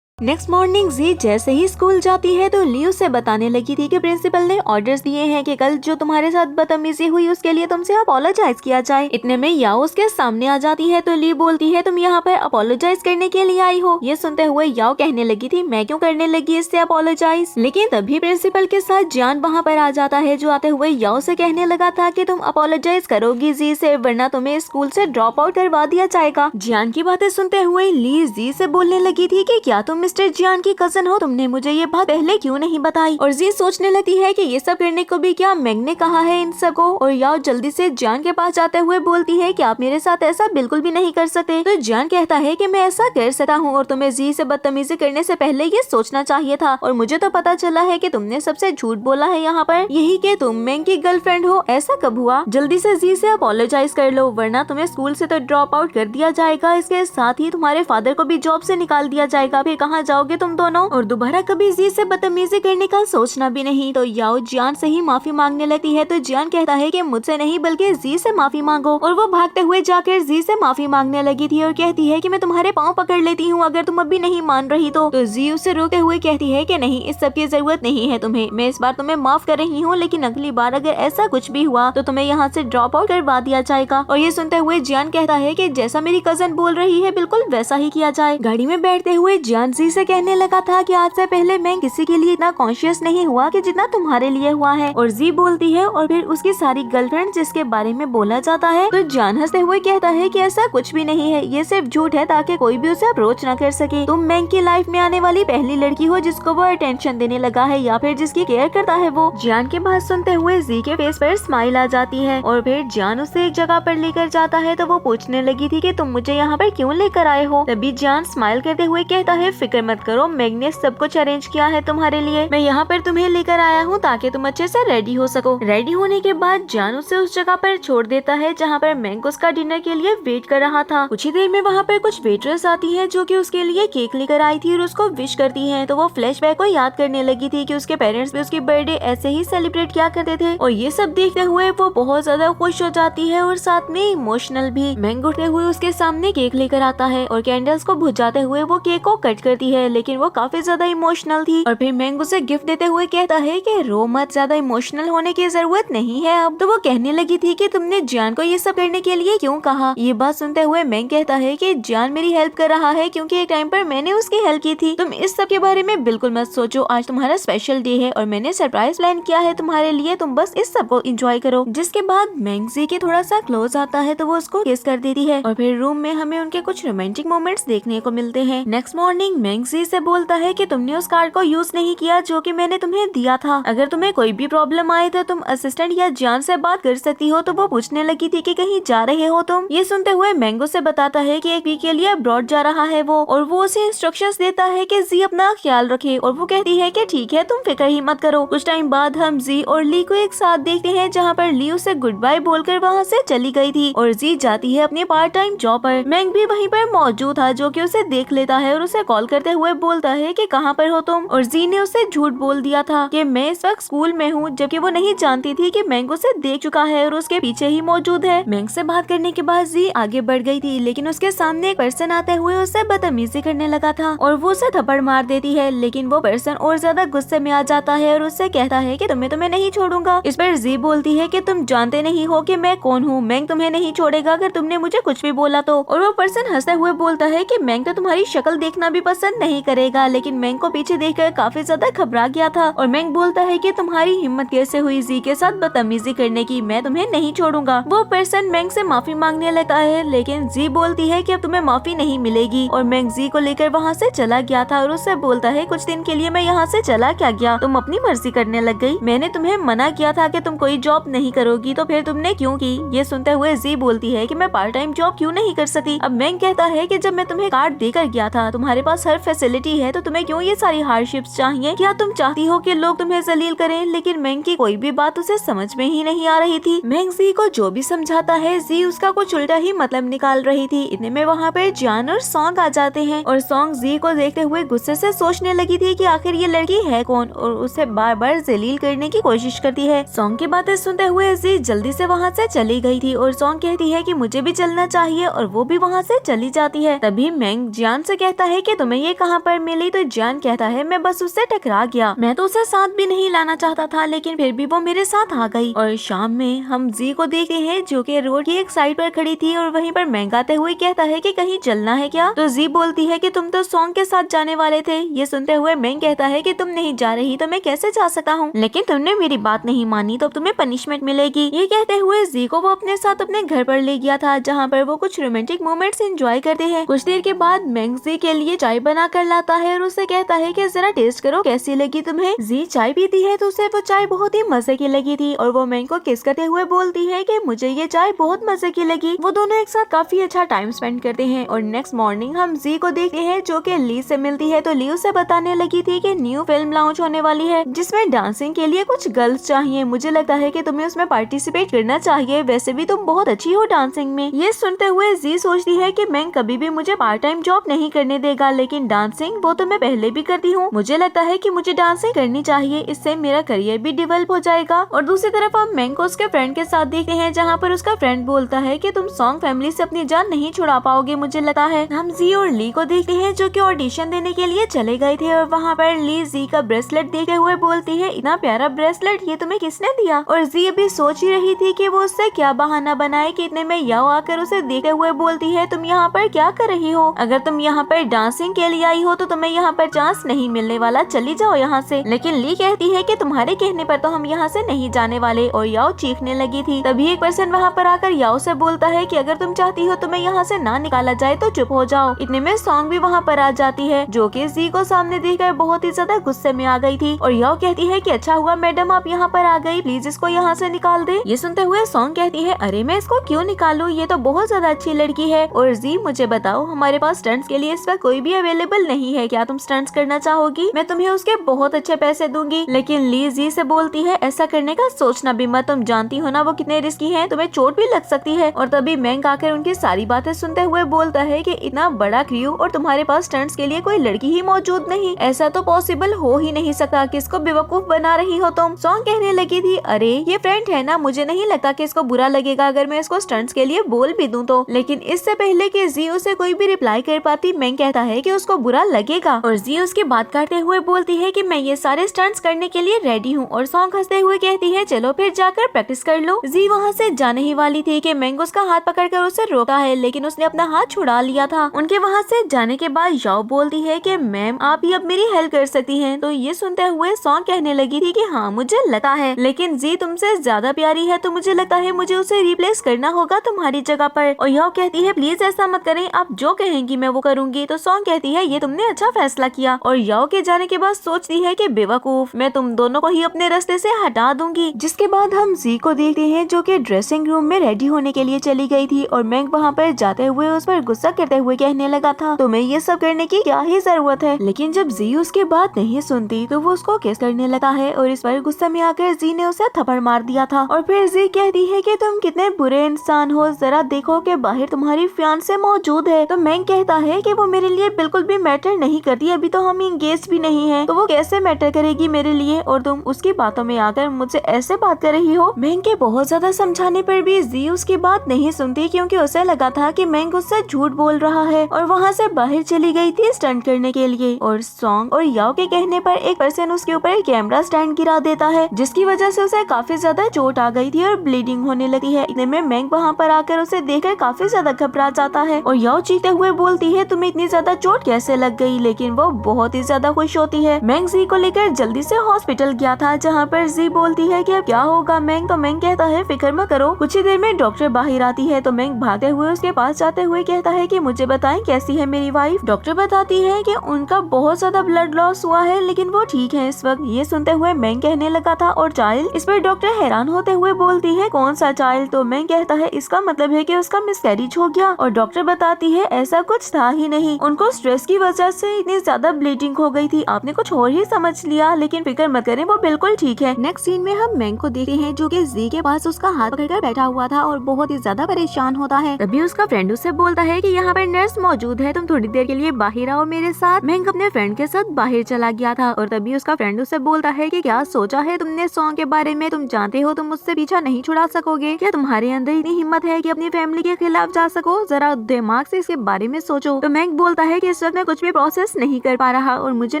नेक्स्ट मॉर्निंग जी जैसे ही स्कूल जाती है तो ली उसे बताने लगी थी कि प्रिंसिपल ने ऑर्डर्स दिए हैं कि कल जो तुम्हारे साथ बदतमीजी हुई उसके लिए तुमसे अपोलोजाइज किया जाए। इतने में याओ उसके सामने आ जाती है तो ली बोलती है तुम यहाँ पर अपोलोजाइज करने के लिए आई हो। ये सुनते हुए याओ कहने लगी थी मैं क्यों करने लगी इससे अपोलोजाइज। लेकिन तभी प्रिंसिपल के साथ जियान वहाँ पर आ जाता है, जो आते हुए याओ से कहने लगा था कि तुम अपोलोजाइज करोगी जी से, वरना तुम्हें स्कूल से ड्रॉप आउट करवा दिया जाएगा। जियान की बातें सुनते हुए ली जी से बोलने लगी थी कि क्या तुम मिस्टर जियान की कजन हो, तुमने मुझे ये बात पहले क्यों नहीं बताई। और जी सोचने लगती है कि ये सब करने को भी क्या मैंग ने कहा है इन सब को। और याओ जल्दी से जियान के पास जाते हुए बोलती है कि आप मेरे साथ ऐसा बिल्कुल भी नहीं कर सकते। तो जियान कहता है कि मैं ऐसा कर सकता हूँ और तुम्हें जी से बदतमीजी करने से पहले ये सोचना चाहिए था, और मुझे तो पता चला है कि तुमने सबसे झूठ बोला है यहाँ पर, यही कि तुम मैंग की गर्लफ्रेंड हो। ऐसा कब हुआ? जल्दी से जी से अपोलोजाइज कर लो, वरना तुम्हें स्कूल से तो ड्रॉप आउट कर दिया जाएगा, इसके साथ ही तुम्हारे फादर को भी जॉब से निकाल दिया जाएगा। फिर कहाँ जाओगे तुम दोनों, और दोबारा कभी जी से बदतमीजी करने का सोचना भी नहीं। तो याओ जियान से ही माफी मांगने लगती है, तो जियान कहता है कि मुझसे नहीं बल्कि जी से माफी मांगो। और वो भागते हुए जाकर जी से माफी मांगने लगी थी और कहती है कि मैं तुम्हारे पाँव पकड़ लेती हूँ अगर तुम अभी नहीं मान रही तो जी उसे रोकते हुए कहती है कि नहीं, इस सब की जरूरत नहीं है तुम्हें, मैं इस बार तुम्हें माफ कर रही हूँ, लेकिन अगली बार अगर ऐसा कुछ भी हुआ तो तुम्हें यहाँ से ड्रॉप आउट करवा दिया जाएगा। और ये सुनते हुए जियान कहता है कि जैसा मेरी कजन बोल रही है बिल्कुल वैसा ही किया जाए। गाड़ी में बैठते हुए जियान जी से कहने लगा था कि आज से पहले मैं किसी के लिए इतना कॉन्शियस नहीं हुआ कि जितना तुम्हारे लिए हुआ है। और जी बोलती है और फिर उसकी सारी गर्लफ्रेंड जिसके बारे में बोला जाता है, तो जियान हंसते हुए कहता है कि ऐसा कुछ भी नहीं है, ये सिर्फ झूठ है ताकि कोई भी उसे अप्रोच न कर सके। तुम मैंग की लाइफ में आने वाली पहली लड़की हो जिसको वो अटेंशन देने लगा है या फिर जिसकी केयर करता है वो। जियान की बात सुनते हुए जी के फेस पर स्माइल आ जाती है और फिर जियान उसे एक जगह पर लेकर जाता है, तो वो पूछने लगी थी कि तुम मुझे यहाँ पर क्यों लेकर आए हो। तभी जियान स्माइल करते हुए कहता है फिक्र मत करो, मैंग ने सब कुछ अरेंज किया है तुम्हारे लिए, मैं यहाँ पर तुम्हें लेकर आया हूँ ताकि तुम अच्छे से रेडी हो सको। रेडी होने के बाद जियान उसे उस जगह पर छोड़ देता है जहाँ पर मैंग उसका डिनर के लिए वेट कर रहा था। कुछ ही देर में वहाँ पर कुछ वेटर्स आती है जो कि उसके लिए केक लेकर आई थी और उसको विश करती है। तो वो फ्लैशबैक को याद करने लगी थी कि उसके पेरेंट्स भी उसकी बर्थडे ऐसे ही सेलिब्रेट किया करते थे, और ये सब देखते हुए वो बहुत ज्यादा खुश हो जाती है और साथ में इमोशनल भी। मैंग उठते हुए उसके सामने केक लेकर आता है और कैंडल्स को बुझाते हुए वो केक को कट करती है, लेकिन वो काफी ज्यादा इमोशनल थी। और फिर मैंग उसे गिफ्ट देते हुए कहता है कि रो मत, ज्यादा इमोशनल होने की जरूरत नहीं है अब। तो वो कहने लगी थी कि तुमने जियान को ये सब करने के लिए क्यों कहा। ये बात सुनते हुए मैंग कहता है कि जियान मेरी हेल्प कर रहा है क्योंकि एक टाइम पर मैंने उसकी हेल्प की थी। तुम इस सब के बारे में बिल्कुल मत सोचो, आज तुम्हारा स्पेशल डे है और मैंने सरप्राइज प्लान किया है तुम्हारे लिए, तुम बस इस सब को एंजॉय करो। जिसके बाद मैंग जी के थोड़ा सा क्लोज आता है तो वो उसको किस कर देती है और फिर रूम में हमें उनके कुछ रोमांटिक मोमेंट्स देखने को मिलते हैं। नेक्स्ट मॉर्निंग मैंग मैंग जी से बोलता है कि तुमने उस कार्ड को यूज नहीं किया जो कि मैंने तुम्हें दिया था। अगर तुम्हें कोई भी प्रॉब्लम आए तो तुम असिस्टेंट या जान से बात कर सकती हो। तो वो पूछने लगी थी कि कहीं जा रहे हो तुम। ये सुनते हुए मैंगो से बताता है कि एक वीक के लिए अब्रॉड जा रहा है वो, और वो उसे इंस्ट्रक्शंस देता है कि जी अपना ख्याल रखे, और वो कहती है कि ठीक है तुम फिक्र ही मत करो। कुछ टाइम बाद हम जी और ली को एक साथ देखते हैं जहाँ पर ली उसे गुड बाय बोलकर वहाँ से चली गई थी और जी जाती है अपने पार्ट टाइम जॉब पर। मैंग भी वहीं पर मौजूद था जो कि उसे देख लेता है और उसे कॉल करते हुए बोलता है कि कहाँ पर हो तुम, और जी ने उसे झूठ बोल दिया था कि मैं इस वक्त स्कूल में हूँ, जबकि वो नहीं जानती थी कि मैंग उसे देख चुका है और उसके पीछे ही मौजूद है। मैंग से बात करने के बाद जी आगे बढ़ गई थी, लेकिन उसके सामने एक पर्सन आते हुए उसे बदतमीजी करने लगा था और वो उसे थप्पड़ मार देती है। लेकिन वो पर्सन और ज्यादा गुस्से में आ जाता है और उससे कहता है कि तुम्हें नहीं छोड़ूंगा। इस पर जी बोलती है कि तुम जानते नहीं हो कि मैं कौन हूँ, मैंग तुम्हें नहीं छोड़ेगा अगर तुमने मुझे कुछ भी बोला तो। और वो पर्सन हंसते हुए बोलता है कि मैंग तो तुम्हारी शक्ल देखना भी पसंद नहीं करेगा। लेकिन मैंग को पीछे देखकर काफी ज्यादा घबरा गया था और मैंग बोलता है कि तुम्हारी हिम्मत कैसे हुई जी के साथ बदतमीजी करने की, मैं तुम्हें नहीं छोड़ूंगा। वो पर्सन मैंग से माफी मांगने लगता है, लेकिन जी बोलती है कि अब तुम्हें माफी नहीं मिलेगी, और मैंग जी को लेकर वहाँ से चला गया था और उससे बोलता है कुछ दिन के लिए मैं यहाँ से चला क्या गया, तुम अपनी मर्जी करने लग गई, मैंने तुम्हें मना किया था कि तुम कोई जॉब नहीं करोगी तो फिर तुमने क्यों की। ये सुनते हुए जी बोलती है कि मैं पार्ट टाइम जॉब क्यों नहीं कर सकती। अब मैंग कहता है कि जब मैं तुम्हें कार्ड देकर गया था तुम्हारे पास हर फैसिलिटी है तो तुम्हें क्यों ये सारी हार्डशिप्स चाहिए, क्या तुम चाहती हो कि लोग तुम्हें जलील करें। लेकिन मैंग की कोई भी बात उसे समझ में ही नहीं आ रही थी। मैंग जी को जो भी समझाता है जी उसका कुछ उल्टा ही मतलब निकाल रही थी। इतने में वहाँ पे जान और सॉन्ग आ जाते हैं और सॉन्ग जी को देखते हुए गुस्से से सोचने लगी थी कि आखिर ये लड़की है कौन, और उसे बार बार जलील करने की कोशिश करती है। सॉन्ग की बातें सुनते हुए जी जल्दी से वहाँ से चली गई थी और सॉन्ग कहती है कि मुझे भी चलना चाहिए और वो भी वहाँ से चली जाती है। तभी मैंग जान से कहता है कि तुम्हें ये कहाँ पर मिली, तो जान कहता है मैं बस उससे टकरा गया, मैं तो उसे साथ भी नहीं लाना चाहता था लेकिन फिर भी वो मेरे साथ आ गई। और शाम में हम जी को देखते हैं जो कि रोड की एक साइड पर खड़ी थी और वहीं पर मैंग आते हुए कहता है कि कहीं चलना है क्या। तो जी बोलती है कि तुम तो सॉन्ग के साथ जाने वाले थे। ये सुनते हुए मैंग कहता है कि तुम नहीं जा रही तो मैं कैसे जा सकता हूँ, लेकिन तुमने मेरी बात नहीं मानी तो तुम्हें पनिशमेंट मिलेगी। ये कहते हुए जी को वो अपने साथ अपने घर पर ले गया था जहाँ पर वो कुछ रोमांटिक मोमेंट्स एंजॉय करते हैं। कुछ देर के बाद मैंग जी के लिए चाय बना कर लाता है और उसे कहता है कि जरा टेस्ट करो कैसी लगी तुम्हें। जी चाय पीती है तो उसे वो चाय बहुत ही मजे की लगी थी और वो मैंग को किस करते हुए बोलती है कि मुझे ये चाय बहुत मजे की लगी। वो दोनों एक साथ काफी अच्छा टाइम स्पेंड करते हैं और नेक्स्ट मॉर्निंग हम जी को देखते हैं जो कि ली से मिलती है। तो ली उसे बताने लगी थी कि न्यू फिल्म लॉन्च होने वाली है जिसमें डांसिंग के लिए कुछ गर्ल्स चाहिए, मुझे लगता है कि तुम्हें उसमें पार्टिसिपेट करना चाहिए, वैसे भी तुम बहुत अच्छी हो डांसिंग में। ये सुनते हुए जी सोचती है कि मैंग कभी भी मुझे पार्ट टाइम जॉब नहीं करने देगा, लेकिन डांसिंग वो तो मैं पहले भी करती हूँ, मुझे लगता है कि मुझे डांसिंग करनी चाहिए, इससे मेरा करियर भी डेवलप हो जाएगा। और दूसरी तरफ हम मैंग को उसके फ्रेंड के साथ देखते हैं जहाँ पर उसका फ्रेंड बोलता है कि तुम सॉन्ग फैमिली से अपनी जान नहीं छुड़ा पाओगे मुझे लगता है। हम जी और ली को देखते हैं जो कि ऑडिशन देने के लिए चले गए थे और वहाँ पर ली जी का ब्रेसलेट देखते हुए बोलती है इतना प्यारा ब्रेसलेट ये तुम्हें किसने दिया। और जी अभी सोच ही रही थी कि वो उससे क्या बहाना बनाए कि इतने में याओ आकर उसे देखते हुए बोलती है तुम यहाँ पर क्या कर रही हो, अगर तुम यहाँ पर डांसिंग के लिए आई हो तो तुम्हें यहाँ पर चांस नहीं मिलने वाला, चली जाओ यहाँ से। लेकिन ली कहती है कि तुम्हारे कहने पर तो हम यहाँ से नहीं जाने वाले, और याओ चीखने लगी थी। तभी एक पर्सन वहाँ पर आकर याओ से बोलता है कि अगर तुम चाहती हो तुम्हें यहाँ से ना निकाला जाए तो चुप हो जाओ। इतने में सॉन्ग भी वहाँ पर आ जाती है जो कि जी को सामने देखकर बहुत ही ज्यादा गुस्से में आ गई थी और याओ कहती है कि अच्छा हुआ मैडम आप यहाँ पर आ गई, प्लीज इसको यहाँ से निकाल दे। ये सुनते हुए सॉन्ग कहती है अरे मैं इसको क्यों निकालूं, ये तो बहुत ज्यादा अच्छी लड़की है। और जी मुझे बताओ हमारे पास स्टंट्स के लिए इस वक्त कोई भी अवेलेबल नहीं है, क्या तुम स्टंट्स करना चाहोगी, मैं तुम्हें उसके बहुत अच्छे पैसे दूंगी। लेकिन ली जी से बोलती है ऐसा करने का सोचना भी मत, तुम जानती हो ना वो कितने रिस्की है, तुम्हें चोट भी लग सकती है। और तभी मैंग आकर उनकी सारी बातें सुनते हुए बोलता है कि इतना बड़ा क्रू और तुम्हारे पास स्टंट्स के लिए कोई लड़की ही मौजूद नहीं, ऐसा तो पॉसिबल हो ही नहीं सकता, किसको बेवकूफ बना रही हो तुम। सॉन्ग कहने लगी थी अरे ये फ्रेंड है ना, मुझे नहीं लगता कि इसको बुरा लगेगा अगर मैं इसको स्टंट्स के लिए बोल भी दूं तो। लेकिन इससे पहले कि जी उसे कोई भी रिप्लाई कर पाती मैंग कहता है कि उसको बुरा लगेगा और जी उसकी बात काटते हुए बोलती है कि मैं ये सारे स्टंट्स करने के लिए रेडी हूँ। और सॉन्ग हंसते हुए कहती है चलो फिर जाकर प्रैक्टिस कर लो। जी वहाँ से जाने ही वाली थी कि मैंग उसका हाथ पकड़कर उसे रोका है, लेकिन उसने अपना हाथ छुड़ा लिया था। उनके वहाँ से जाने के बाद याओ बोलती है कि मैम आप ही अब मेरी हेल्प कर सकती हैं। तो ये सुनते हुए सॉन्ग कहने लगी थी कि हाँ मुझे लगता है, लेकिन जी तुमसे ज्यादा प्यारी है तो मुझे लगता है मुझे उसे रिप्लेस करना होगा तुम्हारी जगह पर। और याओ कहती है प्लीज ऐसा मत करें, आप जो कहेंगी मैं वो करूंगी। तो सॉन्ग कहती है ये तुमने अच्छा फैसला किया, और याओ के जाने के बाद सोचती है कि बेवकूफ, मैं तुम दोनों को ही अपने रास्ते से हटा दूंगी। जिसके बाद हम जी को देखते हैं जो कि ड्रेसिंग रूम में रेडी होने के लिए चली गई थी, और मैंग वहाँ पर जाते हुए उस पर गुस्सा करते हुए कहने लगा था तुम्हें ये सब करने की क्या ही जरूरत है। लेकिन जब जी उसकी बात नहीं सुनती तो वो उसको किस करने लगा है, और इस पर गुस्सा में आकर जी ने उसे थप्पड़ मार दिया था। और फिर जी कहती है कि तुम कितने बुरे इंसान हो, जरा देखो कि बाहर तुम्हारी फियांसे मौजूद है। तो मैंग कहता है कि वो मेरे लिए बिल्कुल भी मैटर नहीं करती, अभी तो हम एंगेज भी नहीं है, तो वो कैसे मैटर करेगी मेरे लिए, और तुम उसकी बातों में आकर मुझसे ऐसे बात कर रही हो। मैंग के बहुत ज्यादा समझाने पर भी जी उसकी बात नहीं सुनती, क्योंकि उसे लगा था कि मैंग उससे झूठ बोल रहा है, और वहाँ से बाहर चली गई थी स्टंट करने के लिए। और सॉन्ग और याओ के कहने पर एक पर्सन उसके ऊपर कैमरा स्टैंड गिरा देता है, जिसकी वजह से उसे काफी ज्यादा चोट आ गई थी और ब्लीडिंग होने लगी है। इतने में मैंग वहाँ पर आकर उसे देखकर काफी ज्यादा घबरा जाता है, और याओ चीखते हुए बोलती है तुम्हें इतनी ज्यादा चोट कैसे लग गई, लेकिन वो बहुत ही ज्यादा खुश होती है। मैंग जी को लेकर जल्दी से हॉस्पिटल गया था, जहाँ पर जी बोलती है कि अब क्या होगा मैंग। तो मैंग कहता है फिक्र मत करो, कुछ ही देर में डॉक्टर बाहर आती है। तो मैंग भागते हुए उसके पास जाते हुए कहता है कि मुझे बताएं कैसी है मेरी वाइफ। डॉक्टर बताती है कि उनका बहुत ज्यादा ब्लड लॉस हुआ है, लेकिन वो ठीक है इस वक्त। ये सुनते हुए मैंग कहने लगा था और चाइल्ड। इस पर डॉक्टर हैरान होते हुए बोलती है कौन सा चाइल्ड। तो मैंग कहता है इसका मतलब है कि उसका मिसकैरेज हो गया, और डॉक्टर बताती है ऐसा कुछ था ही नहीं, उनको स्ट्रेस की वजह से इतनी ज्यादा ब्लीडिंग हो गई थी, आपने कुछ और ही समझ लिया, लेकिन फिक्र मत करें वो बिल्कुल ठीक है। नेक्स्ट सीन में हम मैंग को देखते हैं जो कि जी के पास उसका हाथ पकड़कर बैठा हुआ था और बहुत ही ज्यादा परेशान होता है। तभी उसका फ्रेंड उससे बोलता है कि यहाँ पर नर्स मौजूद है, तुम थोड़ी देर के लिए बाहर आओ मेरे साथ। मैंग अपने फ्रेंड के साथ बाहर चला गया था, और तभी उसका फ्रेंड उससे बोलता है कि क्या सोचा है तुमने सॉन्ग के बारे में, तुम जानते हो तुम मुझसे पीछा नहीं छुड़ा सकोगे, क्या तुम्हारे अंदर इतनी हिम्मत है कि अपनी फैमिली के खिलाफ जा सको, जरा दिमाग से इसके बारे में सोचो। तो मैंग बोलता है कि इस वक्त मैं कुछ भी प्रोसेस नहीं कर पा रहा, और मुझे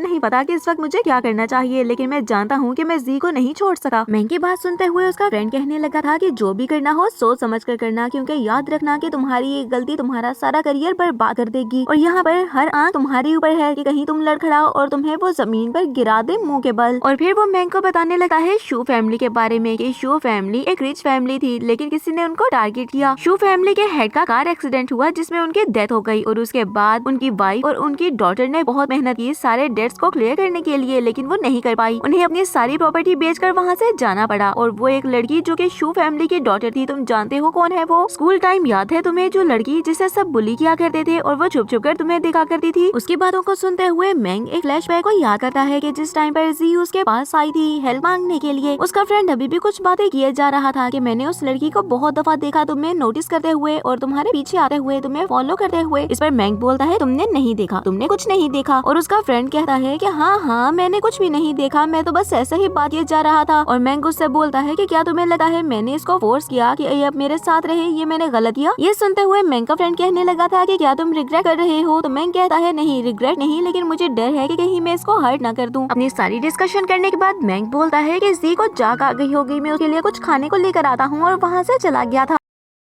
नहीं पता कि इस वक्त मुझे क्या करना चाहिए, लेकिन मैं जानता हूँ कि मैं जी को नहीं छोड़ सका। मैंग की बात सुनते हुए उसका फ्रेंड कहने लगा था कि जो भी करना हो सोच समझ कर करना, क्योंकि याद रखना कि तुम्हारी एक गलती तुम्हारा सारा करियर बर्बाद कर देगी, और यहाँ पर हर आंख तुम्हारे ऊपर है कि कहीं तुम लड़खड़ाओ और तुम्हें वो जमीन पर गिरा दे मुंह के बल। और फिर वो मैंग को बताने लगा है शू फैमिली के बारे में कि शू फैमिली एक रिच फैमिली थी, लेकिन किसी ने उनको टारगेट किया। शू फैमिली के हेड का कार एक्सीडेंट हुआ जिसमें उनकी डेथ हो गई, और उसके बाद उनकी वाइफ और उनकी डॉटर ने बहुत मेहनत की सारे डेट्स को क्लियर करने के लिए, लेकिन वो नहीं कर पाई। उन्हें अपनी सारी प्रॉपर्टी बेचकर वहाँ से जाना पड़ा, और वो एक लड़की जो कि शू फैमिली की डॉटर थी, तुम जानते हो कौन है वो। स्कूल टाइम याद है तुम्हें, जो लड़की जिसे सब बुली किया करते थे और वो छुप छुप कर तुम्हें देखा करती थी। उसकी बातों को सुनते हुए मैंग एक फ्लैशबैक को याद करता है कि जिस टाइम पर जी उसके पास आई थी हेल्प मांगने के लिए। उसका फ्रेंड अभी भी कुछ बातें किए जा रहा था कि मैंने उस लड़की को बहुत दफा देखा तुम्हें नोटिस करते हुए और तुम्हारे पीछे आते हुए, तुम्हें फॉलो करते हुए। इस पर मैंग बोलता है तुमने नहीं देखा, तुमने कुछ नहीं देखा। और उसका फ्रेंड कहता है कि हाँ मैंने कुछ भी नहीं देखा, मैं तो बस ऐसे ही बात किए जा रहा था। और मैंग उससे बोलता है कि क्या तुम्हें लगा है मैंने इसको फोर्स किया कि ये अब मेरे साथ रहे, ये मैंने गलत किया। ये सुनते हुए मैंग का फ्रेंड कहने लगा था कि क्या तुम रिग्रेट कर रहे हो। तो मैंग कहता है नहीं रिग्रेट नहीं, लेकिन मुझे डर है कि कहीं मैं इसको हर्ट ना कर दूं। अपनी सारी डिस्कशन करने के बाद मैंग बोलता है कि जी को जाग आ गई होगी, मैं उसके लिए कुछ खाने को लेकर आता हूँ, और वहाँ से चला गया था।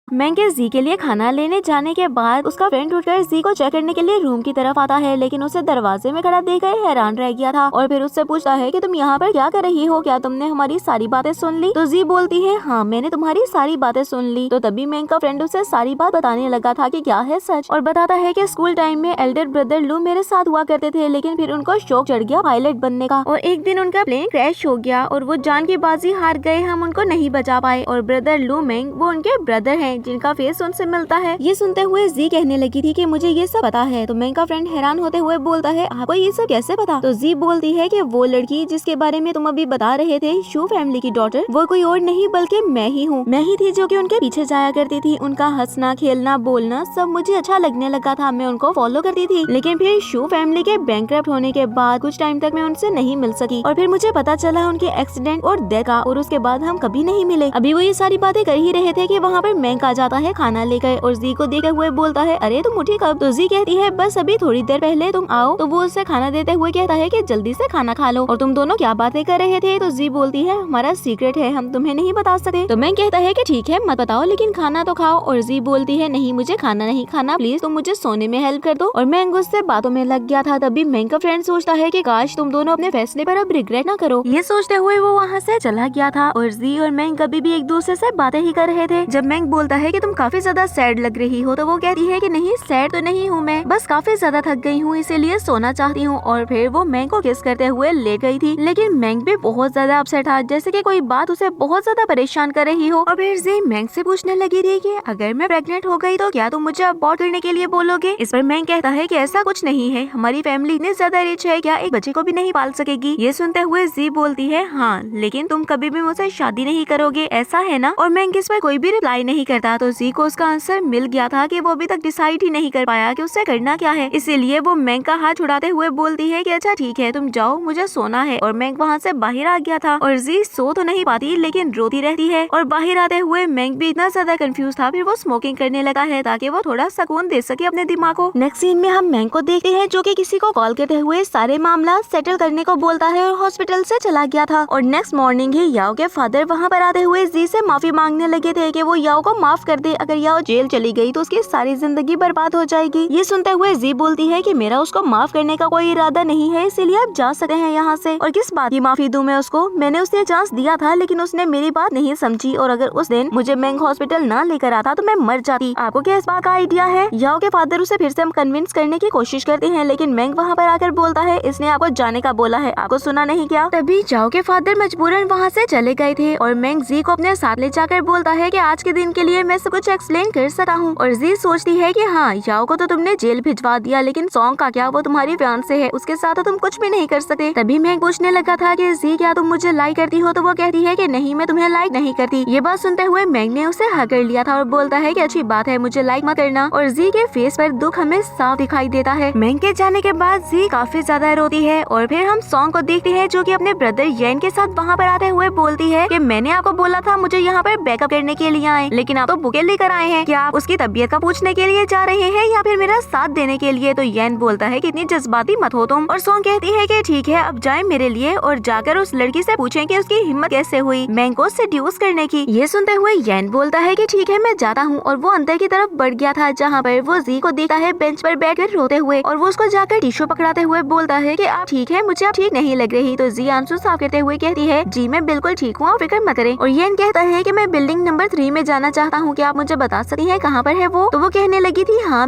मैंग के जी के लिए खाना लेने जाने के बाद उसका फ्रेंड उठकर जी को चेक करने के लिए रूम की तरफ आता है, लेकिन उसे दरवाजे में खड़ा देखकर हैरान रह गया था। और फिर उससे पूछता है कि तुम यहाँ पर क्या कर रही हो, क्या तुमने हमारी सारी बातें सुन ली। तो जी बोलती है हाँ मैंने तुम्हारी सारी बातें सुन ली। तो तभी मैंग का फ्रेंड उसे सारी बात बताने लगा था कि क्या है सच, और बताता है कि स्कूल टाइम में एल्डर ब्रदर लू मेरे साथ हुआ करते थे, लेकिन फिर उनको शौक चढ़ गया पायलट बनने का, और एक दिन उनका प्लेन क्रैश हो गया और वो जान की बाजी हार गए, हम उनको नहीं बचा पाए। और ब्रदर लू मैंग वो उनके ब्रदर है जिनका फेस उनसे मिलता है। ये सुनते हुए जी कहने लगी थी कि मुझे ये सब पता है। तो मैंग का फ्रेंड हैरान होते हुए बोलता है आपको ये सब कैसे पता। तो जी बोलती है कि वो लड़की जिसके बारे में तुम अभी बता रहे थे शू फैमिली की डॉटर, वो कोई और नहीं बल्कि मैं ही हूँ। मैं ही थी जो कि उनके पीछे जाया करती थी, उनका हंसना खेलना बोलना सब मुझे अच्छा लगने लगा था, मैं उनको फॉलो करती थी। लेकिन फिर शू फैमिली के बैंकक्रप्ट होने के बाद कुछ टाइम तक मैं उनसे नहीं मिल सकी, और फिर मुझे पता चला उनके एक्सीडेंट और डेथ का, और उसके बाद हम कभी नहीं मिले। अभी वो ये सारी बातें कर ही रहे थे कि वहाँ पर मैंग आ जाता है खाना लेकर, और जी को देखते हुए बोलता है अरे तुम उठी कब। तो जी कहती है बस अभी थोड़ी देर पहले तुम आओ। तो वो उससे खाना देते हुए कहता है कि जल्दी से खाना खा लो, और तुम दोनों क्या बातें कर रहे थे। तो जी बोलती है हमारा सीक्रेट है, हम तुम्हें नहीं बता सकते। तो मैं कहता है कि ठीक है मत बताओ, लेकिन खाना तो खाओ। और जी बोलती है नहीं मुझे खाना नहीं खाना, प्लीज तुम मुझे सोने में हेल्प कर दो। और मैंग उससे बातों में लग गया था। तभी मैंग का फ्रेंड सोचता है कि काश तुम दोनों अपने फैसले पर अब रिग्रेट ना करो। ये सोचते हुए वो वहाँ से चला गया था, और जी और मैंग कभी भी एक दूसरे से बातें ही कर रहे थे। जब मैंग बोलता बोलता है कि तुम काफी ज्यादा सैड लग रही हो। तो वो कहती है कि नहीं, सैड तो नहीं हूँ मैं, बस काफी ज्यादा थक गई हूँ, इसीलिए सोना चाहती हूँ। और फिर वो मैंग को किस करते हुए ले गई थी। लेकिन मैंग भी बहुत ज्यादा अपसेट था, जैसे कि कोई बात उसे बहुत ज्यादा परेशान कर रही हो। और फिर जी मैंग से पूछने लगी थी कि अगर मैं प्रेग्नेंट हो गई तो क्या तुम मुझे अबॉर्ट करने के लिए बोलोगे। इस पर मैंग कहता है कि ऐसा कुछ नहीं है, हमारी फैमिली इतनी ज्यादा रिच है, क्या एक बच्चे को भी नहीं पाल सकेगी। ये सुनते हुए जी बोलती है हाँ, लेकिन तुम कभी भी मुझसे शादी नहीं करोगे, ऐसा है ना। और मैंग इस पर कोई भी रिप्लाई नहीं करता। तो जी को उसका आंसर मिल गया था कि वो अभी तक डिसाइड ही नहीं कर पाया कि उससे करना क्या है। इसीलिए वो मैंग का हाथ छुड़ाते हुए बोलती है कि अच्छा ठीक है, तुम जाओ, मुझे सोना है। और मैंग वहाँ से बाहर आ गया था। और जी सो तो नहीं पाती, लेकिन रोती रहती है। और बाहर आते हुए मैंग भी इतना ज्यादा कंफ्यूज था, फिर वो स्मोकिंग करने लगा है ताकि वो थोड़ा सुकून दे सके अपने दिमाग को। नेक्स्ट सीन में हम मैंग को देखते हैं जो कि किसी को कॉल करते हुए सारे मामला सेटल करने को बोलता है और हॉस्पिटल से चला गया था। और नेक्स्ट मॉर्निंग ही याओ के फादर वहाँ पर आते हुए जी से माफी मांगने लगे थे कि वो याओ को माफ कर दे, अगर याओ जेल चली गई तो उसकी सारी जिंदगी बर्बाद हो जाएगी। ये सुनते हुए जी बोलती है कि मेरा उसको माफ करने का कोई इरादा नहीं है, इसीलिए आप जा सकते हैं यहाँ से। और किस बात की माफी दूं मैं उसको, मैंने उसे चांस दिया था लेकिन उसने मेरी बात नहीं समझी। और अगर उस दिन मुझे मैंग हॉस्पिटल ना लेकर आता तो मैं मर जाती। आपको क्या इस बात का आइडिया है। याओ के फादर उसे फिर से हम कन्विंस करने की कोशिश करते हैं, लेकिन मैंग वहाँ पर आकर बोलता है इसने आपको जाने का बोला है, आपको सुना नहीं क्या। तभी याओ के फादर मजबूरन वहाँ से चले गए थे। और मैंग जी को अपने साथ ले जाकर बोलता है कि आज के दिन के लिए मैं सब कुछ एक्सप्लेन कर सकता हूँ। और जी सोचती है कि हाँ, याओ को तो तुमने जेल भिजवा दिया, लेकिन सॉन्ग का क्या, वो तुम्हारी फियांसे है, उसके साथ तो तुम कुछ भी नहीं कर सकते। तभी मैंग पूछने लगा था कि जी क्या तुम मुझे लाइक करती हो। तो वो कहती है कि नहीं, मैं तुम्हें लाइक नहीं करती। ये बात सुनते हुए मैंग ने उसे हग कर लिया था और बोलता है कि अच्छी बात है, मुझे लाइक मत करना। और जी के फेस पर दुख हमें साफ दिखाई देता है। मैंग के जाने के बाद जी काफी ज्यादा रोती है। और फिर हम सॉन्ग को देखते हैं जो कि अपने ब्रदर येन के साथ वहाँ पर आते हुए बोलती है कि मैंने आपको बोला था मुझे यहाँ पर बैकअप करने के लिए आए, लेकिन आप तो बुके लेकर आए हैं। क्या आप उसकी तबीयत का पूछने के लिए जा रहे हैं या फिर मेरा साथ देने के लिए। तो येन बोलता है कि इतनी जज्बाती मत हो तुम। और सॉन्ग कहती है कि ठीक है, अब जाए मेरे लिए और जाकर उस लड़की से पूछें कि उसकी हिम्मत कैसे हुई मैंग को सेड्यूस करने की। ये सुनते हुए येन बोलता है कि ठीक है, मैं जाता हूँ। और वो अंदर की तरफ बढ़ गया था, जहाँ पर वो जी को देखता है बेंच पर बैठकर रोते हुए। और वो उसको जाकर टिश्यू पकड़ाते हुए बोलता है कि आप ठीक है, मुझे आप ठीक नहीं लग रही। तो जी आंसू साफ करते हुए कहती है जी मैं बिल्कुल ठीक हूँ, आप फिक्र मत करें। और येन कहता है कि मैं बिल्डिंग नंबर 3 में जाना चाहता हूँ, क्या आप मुझे बता सकती हैं कहाँ पर है वो। तो वो कहने लगी थी हाँ,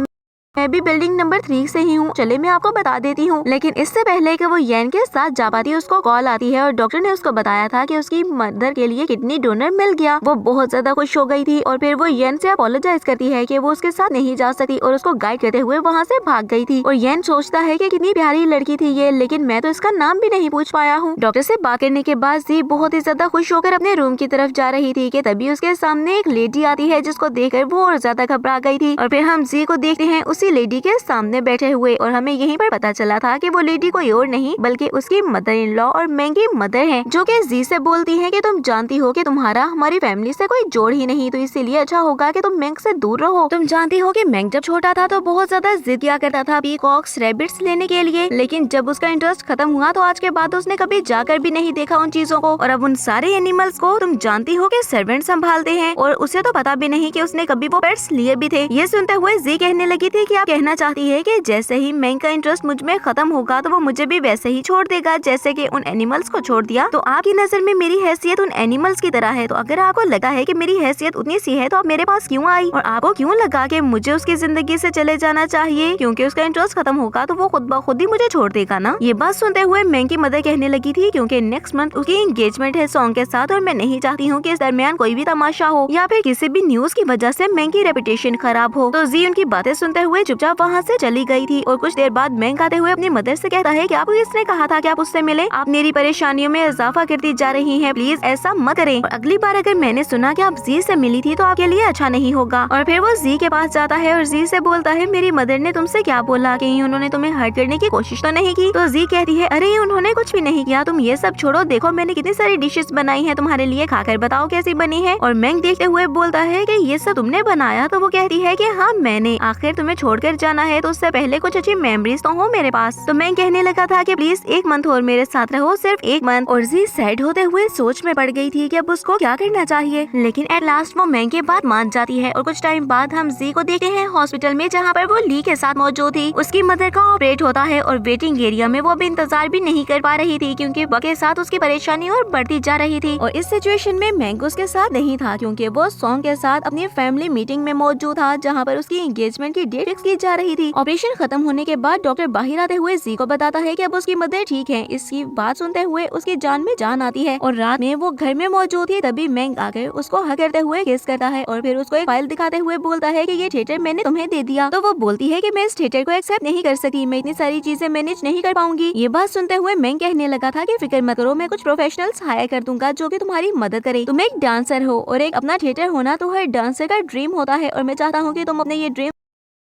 मैं भी बिल्डिंग नंबर 3 से ही हूँ, चले मैं आपको बता देती हूँ। लेकिन इससे पहले कि वो येन के साथ जा पाती है, उसको कॉल आती है और डॉक्टर ने उसको बताया था कि उसकी मदर के लिए किडनी डोनर मिल गया। वो बहुत ज्यादा खुश हो गई थी। और फिर वो येन से अपोलोजाइज करती है कि वो उसके साथ नहीं जा सकती और उसको गाइड करते हुए वहाँ से भाग गई थी। और येन सोचता है कि कितनी प्यारी लड़की थी ये, लेकिन मैं तो इसका नाम भी नहीं पूछ पाया हूँ। डॉक्टर से बात करने के बाद जी बहुत ही ज्यादा खुश होकर अपने रूम की तरफ जा रही थी कि तभी उसके सामने एक लेडी आती है, जिसको देखकर वो और ज्यादा घबरा गई थी। और फिर हम जी को देखते हैं उसी लेडी के सामने बैठे हुए। और हमें यहीं पर पता चला था कि वो लेडी कोई और नहीं बल्कि उसकी मदर इन लॉ और मैंग की मदर है, जो कि जी से बोलती है कि तुम जानती हो कि तुम्हारा हमारी फैमिली से कोई जोड़ ही नहीं, तो इसीलिए अच्छा होगा कि तुम मैंग से दूर रहो। तुम जानती हो कि मैंग जब छोटा था तो बहुत ज्यादा जिद किया करता था पीकॉक्स रैबिट्स लेने के लिए, लेकिन जब उसका इंटरेस्ट खत्म हुआ तो आज के बाद उसने कभी जाकर भी नहीं देखा उन चीजों को। और अब उन सारे एनिमल्स को तुम जानती हो कि सर्वेंट संभालते हैं और उसे तो पता भी नहीं कि उसने कभी वो पेट्स लिए भी थे। ये सुनते हुए जी कहने लगी थी कि आप कहना चाहती है कि जैसे ही मैंग का इंटरेस्ट मुझ में खत्म होगा तो वो मुझे भी वैसे ही छोड़ देगा जैसे कि उन एनिमल्स को छोड़ दिया। तो आपकी नजर में मेरी हैसियत उन एनिमल्स की तरह है, तो अगर आपको लगा है कि मेरी हैसियत उतनी सी है तो आप मेरे पास क्यों आई। और आपको क्यों लगा कि मुझे उसकी जिंदगी से चले जाना चाहिए क्योंकि उसका इंटरेस्ट खत्म होगा तो वो खुद ब खुद ही मुझे छोड़ देगा ना। ये बात सुनते हुए मैंग की मदर कहने लगी थी क्योंकि नेक्स्ट मंथ उसकी एंगेजमेंट है सॉन्ग के साथ और मैं नहीं चाहती हूँ कि इस दरमियान कोई भी तमाशा हो या फिर किसी भी न्यूज की वजह से मैंग की रेपुटेशन खराब हो। तो जी उनकी बातें सुनते हुए चुपचाप वहाँ से चली गई थी। और कुछ देर बाद मैंग आते हुए अपनी मदर से कहता है कि आपको किसने कहा था कि आप उससे मिले, आप मेरी परेशानियों में इजाफा करती जा रही हैं, प्लीज ऐसा मत करें। और अगली बार अगर मैंने सुना कि आप जी से मिली थी तो आपके लिए अच्छा नहीं होगा। और फिर वो जी के पास जाता है और जी से बोलता है मेरी मदर ने तुमसे क्या बोला, कहीं उन्होंने तुम्हें हर्ट करने की कोशिश तो नहीं की। तो जी कहती है अरे उन्होंने कुछ भी नहीं किया, तुम ये सब छोड़ो, देखो मैंने कितनी सारी डिशेस बनाई है तुम्हारे लिए, खाकर बताओ कैसी बनी है। और मैंग देखते हुए बोलता है कि ये सब तुमने बनाया। तो वो कहती है कि हाँ मैंने, आखिर तुम्हें छोड़कर जाना है तो उससे पहले कुछ अच्छी मेमोरीज तो हो मेरे पास। तो मैं कहने लगा था कि प्लीज 1 मंथ और मेरे साथ रहो, सिर्फ 1 मंथ। और जी सैड होते हुए सोच में पड़ गई थी कि अब उसको क्या करना चाहिए, लेकिन एट लास्ट वो मैंग के बात मान जाती है। और कुछ टाइम बाद हम जी को देखते हैं हॉस्पिटल में, जहाँ पर वो ली के साथ मौजूद थी। उसकी मदर का ऑपरेट होता है और वेटिंग एरिया में वो अब इंतजार भी नहीं कर पा रही थी, क्योंकि वक्त के साथ उसकी परेशानी और बढ़ती जा रही थी। और इस सिचुएशन में मैंग उसके साथ नहीं था, क्योंकि वो सॉन्ग के साथ अपनी फैमिली मीटिंग में मौजूद था, जहाँ पर उसकी एंगेजमेंट की डेट फिक्स की जा रही थी। ऑपरेशन खत्म होने के बाद डॉक्टर बाहर आते हुए जी को बताता है कि अब उसकी मदर ठीक है। इसकी बात सुनते हुए उसकी जान में जान आती है और रात में वो घर में मौजूद थी, तभी मैंग आकर उसको हग करते हुए किस करता है और फिर उसको एक फाइल दिखाते हुए बोलता है कि ये थिएटर मैंने तुम्हें दे दिया। तो वो बोलती है कि मैं इस थिएटर को एक्सेप्ट नहीं कर सकी, मैं इतनी सारी चीजें मैनेज नहीं कर पाऊंगी। ये बात सुनते हुए मैंग कहने लगा था कि फिक्र मत करो, मैं कुछ प्रोफेशनल्स हायर कर दूंगा जो कि तुम्हारी मदद करे। तुम एक डांसर हो और एक अपना थिएटर होना तो हर डांसर का ड्रीम होता है, और मैं चाहता हूँ कि तुम अपने ये ड्रीम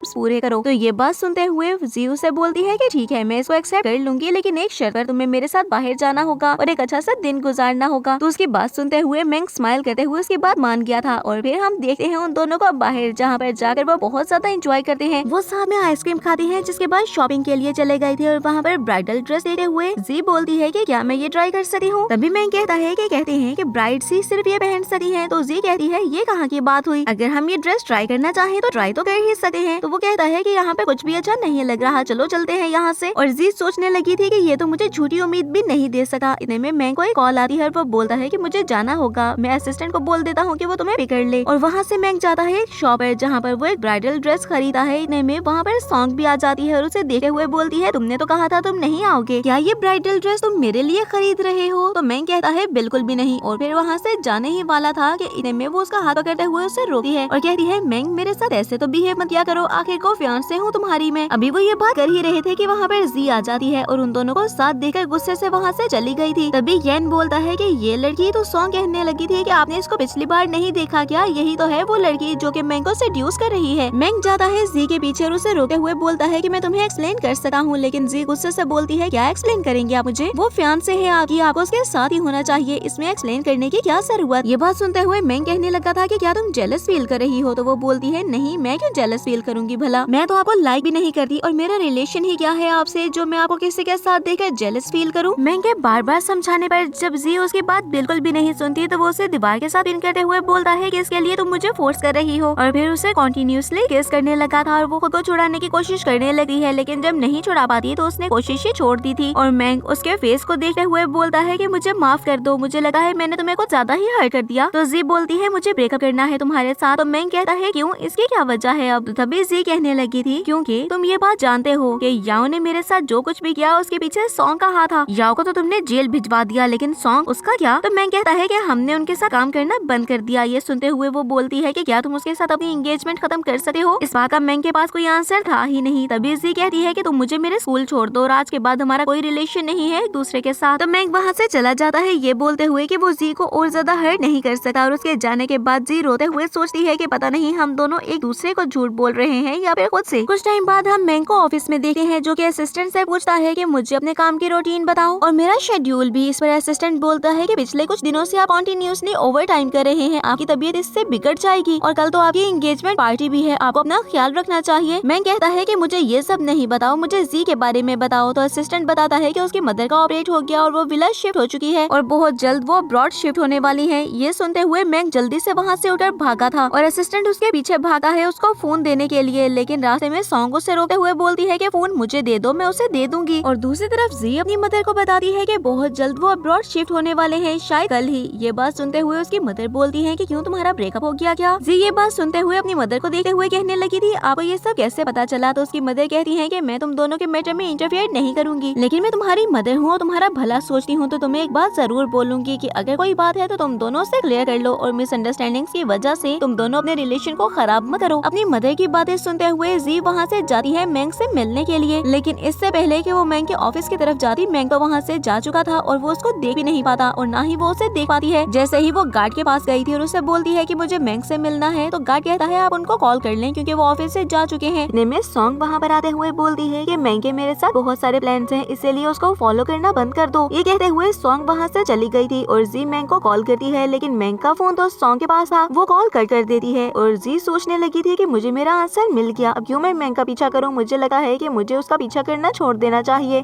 पूरे करो। तो ये बात सुनते हुए जी उसे बोलती है कि ठीक है, मैं इसको एक्सेप्ट कर लूंगी, लेकिन एक शर्त पर तुम्हें मेरे साथ बाहर जाना होगा और एक अच्छा सा दिन गुजारना होगा। तो उसकी बात सुनते हुए मैंग स्माइल करते हुए उसकी बात मान गया था। और फिर हम देखते हैं उन दोनों को बाहर, जहाँ पर जाकर वो बहुत ज्यादा एंजॉय करते हैं। वो साथ में आइसक्रीम खाती है, जिसके बाद शॉपिंग के लिए चले गए थे और वहाँ पर ब्राइडल ड्रेस देखते हुए जी बोलती है कि क्या मैं ये ट्राई कर सकती हूँ। तभी मैंग कहता है कि कहते हैं कि ब्राइड्स ही सिर्फ ये पहन सकती है। तो जी कहती है ये कहाँ की बात हुई, अगर हम ये ड्रेस ट्राई करना चाहें तो ट्राई तो कर ही सकते हैं। तो वो कहता है कि यहाँ पे कुछ भी अच्छा नहीं लग रहा, चलो चलते हैं यहाँ से। और जी सोचने लगी थी कि ये तो मुझे झूठी उम्मीद भी नहीं दे सका। इतने में मैंग को एक कॉल आती है और वो बोलता है कि मुझे जाना होगा, मैं असिस्टेंट को बोल देता हूँ कि वो तुम्हें पिक कर ले। और वहाँ से मैंग जाता है एक शॉप है, जहाँ पर वो एक ब्राइडल ड्रेस खरीदा है। इतने में वहाँ पर सॉन्ग भी आ जाती है और उसे देखते हुए बोलती है तुमने तो कहा था तुम नहीं आओगे, क्या ये ब्राइडल ड्रेस तुम मेरे लिए खरीद रहे हो। तो मैंग कहता है बिल्कुल भी नहीं। और फिर वहाँ से जाने ही वाला था कि इतने में वो उसका हाथ पकड़ते हुए उसे रोकती है और कहती है मैंग मेरे साथ ऐसे तो बिहेव मत किया करो, आखिर को फियांसे हूँ तुम्हारी मैं। अभी वो ये बात कर ही रहे थे कि वहाँ पर जी आ जाती है और उन दोनों को साथ देखकर गुस्से से वहाँ से चली गई थी। तभी येन बोलता है कि ये लड़की तो सॉन्ग कहने लगी थी कि आपने इसको पिछली बार नहीं देखा क्या, यही तो है वो लड़की जो कि मैंग को सेड्यूस कर रही है। मैंग जाता है जी के पीछे और उसे रोके हुए बोलता है कि मैं तुम्हें एक्सप्लेन कर सकता हूँ, लेकिन जी गुस्से से बोलती है क्या एक्सप्लेन करेंगे आप मुझे, वो फियांसे है आपकी, आपको उसके साथ ही होना चाहिए, इसमें एक्सप्लेन करने की क्या जरूरत। ये बात सुनते हुए मैंग कहने लगा था कि क्या तुम जेलस फील कर रही हो। तो वो बोलती है नहीं, मैं क्यों जेलस फील करूंगी, भला मैं तो आपको लाइक भी नहीं करती और मेरा रिलेशन ही क्या है आपसे जो मैं आपको किसी के साथ देखकर जेलस फील करूं। मैंग के बार बार समझाने पर जब जी उसकी बात बिल्कुल भी नहीं सुनती तो वो उसे दीवार के साथ पिन करते हुए बोलता है कि इसके लिए तुम मुझे फोर्स कर रही हो। और फिर उसे कॉन्टिन्यूसली किस करने लगा था और वो खुद को छुड़ाने की कोशिश करने लगी है, लेकिन जब नहीं छुड़ा पाती तो उसने कोशिश ही छोड़ दी थी। और मैंग उसके फेस को देखते हुए बोलता है कि मुझे माफ कर दो, मुझे लगा है मैंने तुम्हें कुछ ज्यादा ही हर्ट कर दिया। तो जी बोलती है मुझे ब्रेकअप करना है तुम्हारे साथ। तो मैंग कहता है क्यों, इसकी क्या वजह है। अब तभी जी कहने लगी थी क्योंकि तुम ये बात जानते हो कि याओ ने मेरे साथ जो कुछ भी किया उसके पीछे सॉन्ग का हाथ था। याओ को तो तुमने जेल भिजवा दिया, लेकिन सॉन्ग उसका क्या। तो मैं कहता है कि हमने उनके साथ काम करना बंद कर दिया। ये सुनते हुए वो बोलती है कि क्या तुम उसके साथ अपनी एंगेजमेंट खत्म कर सकते हो। इस बात का मैंग के पास कोई आंसर था ही नहीं। तभी जी कहती है कि तुम मुझे मेरे स्कूल छोड़ दो और आज के बाद हमारा कोई रिलेशन नहीं है एक दूसरे के साथ। तो मैंग वहाँ से चला जाता है ये बोलते हुए कि वो जी को और ज्यादा हर्ट नहीं कर सकता। और उसके जाने के बाद जी रोते हुए सोचती है कि पता नहीं हम दोनों एक दूसरे को झूठ बोल रहे हैं या फिर खुद से। कुछ टाइम बाद हम मैंग को ऑफिस में देखते हैं जो कि असिस्टेंट से पूछता है कि मुझे अपने काम की रूटीन बताओ और मेरा शेड्यूल भी। इस पर असिस्टेंट बोलता है कि पिछले कुछ दिनों से आप कॉन्टिन्यूसली ओवर टाइम कर रहे हैं, आपकी तबीयत इससे बिगड़ जाएगी और कल तो आपकी एंगेजमेंट पार्टी भी है, आपको अपना ख्याल रखना चाहिए। मैं कहता है कि मुझे ये सब नहीं बताओ, मुझे जी के बारे में बताओ। तो असिस्टेंट बताता है कि उसकी मदर का ऑपरेट हो गया और वो विला शिफ्ट हो चुकी है और बहुत जल्द वो अब्रॉड शिफ्ट होने वाली है। ये सुनते हुए मैंग जल्दी से वहाँ से उठकर भागा था और असिस्टेंट उसके पीछे भागा है उसको फोन देने के लिए, लेकिन रास्ते में सॉन्ग उसे रोकते हुए बोलती है कि फोन मुझे दे दो, मैं उसे दे दूंगी। और दूसरी तरफ जी अपनी मदर को बताती है कि बहुत जल्द वो अब्रॉड शिफ्ट होने वाले हैं, शायद कल ही। ये बात सुनते हुए उसकी मदर बोलती है कि क्यों तुम्हारा ब्रेकअप हो गया क्या। जी ये बात सुनते हुए अपनी मदर को देखते हुए कहने लगी थी आपको ये सब कैसे पता चला। तो उसकी मदर कहती है कि मैं तुम दोनों के मैटर में इंटरफेयर नहीं करूंगी, लेकिन मैं तुम्हारी मदर हूँ, तुम्हारा भला सोचती हूँ, तो तुम्हें एक बात जरूर बोलूंगी कि अगर कोई बात है तो तुम दोनों से क्लियर कर लो और मिसअंडरस्टैंडिंग्स की वजह से तुम दोनों अपने रिलेशन को खराब मत करो। अपनी मदर की बातें सुनते हुए जी वहाँ से जाती है मैंग से मिलने के लिए, लेकिन इससे पहले कि वो मैंग के ऑफिस की तरफ जाती मैंग तो वहाँ से जा चुका था और वो उसको देख भी नहीं पाता और ना ही वो उसे देख पाती है। जैसे ही वो गार्ड के पास गई थी और उसे बोलती है कि मुझे मैंग से मिलना है, तो गार्ड कहता है आप उनको कॉल कर लें क्योंकि वो ऑफिस से जा चुके हैं। इतने सॉन्ग वहाँ पर आते हुए बोलती है कि मैंग के मेरे साथ बहुत सारे प्लान्स हैं, इसीलिए उसको फॉलो करना बंद कर दो। ये कहते हुए सॉन्ग वहाँ से चली गई थी और जी मैंग को कॉल करती है, लेकिन मैंग का फोन तो सॉन्ग के पास था, वो कॉल कट कर देती है। और जी सोचने लगी थी कि मुझे मेरा आंसर पर्सन मिल गया। अब क्यों मैं मैंग का पीछा करूँ, मुझे लगा है कि मुझे उसका पीछा करना छोड़ देना चाहिए।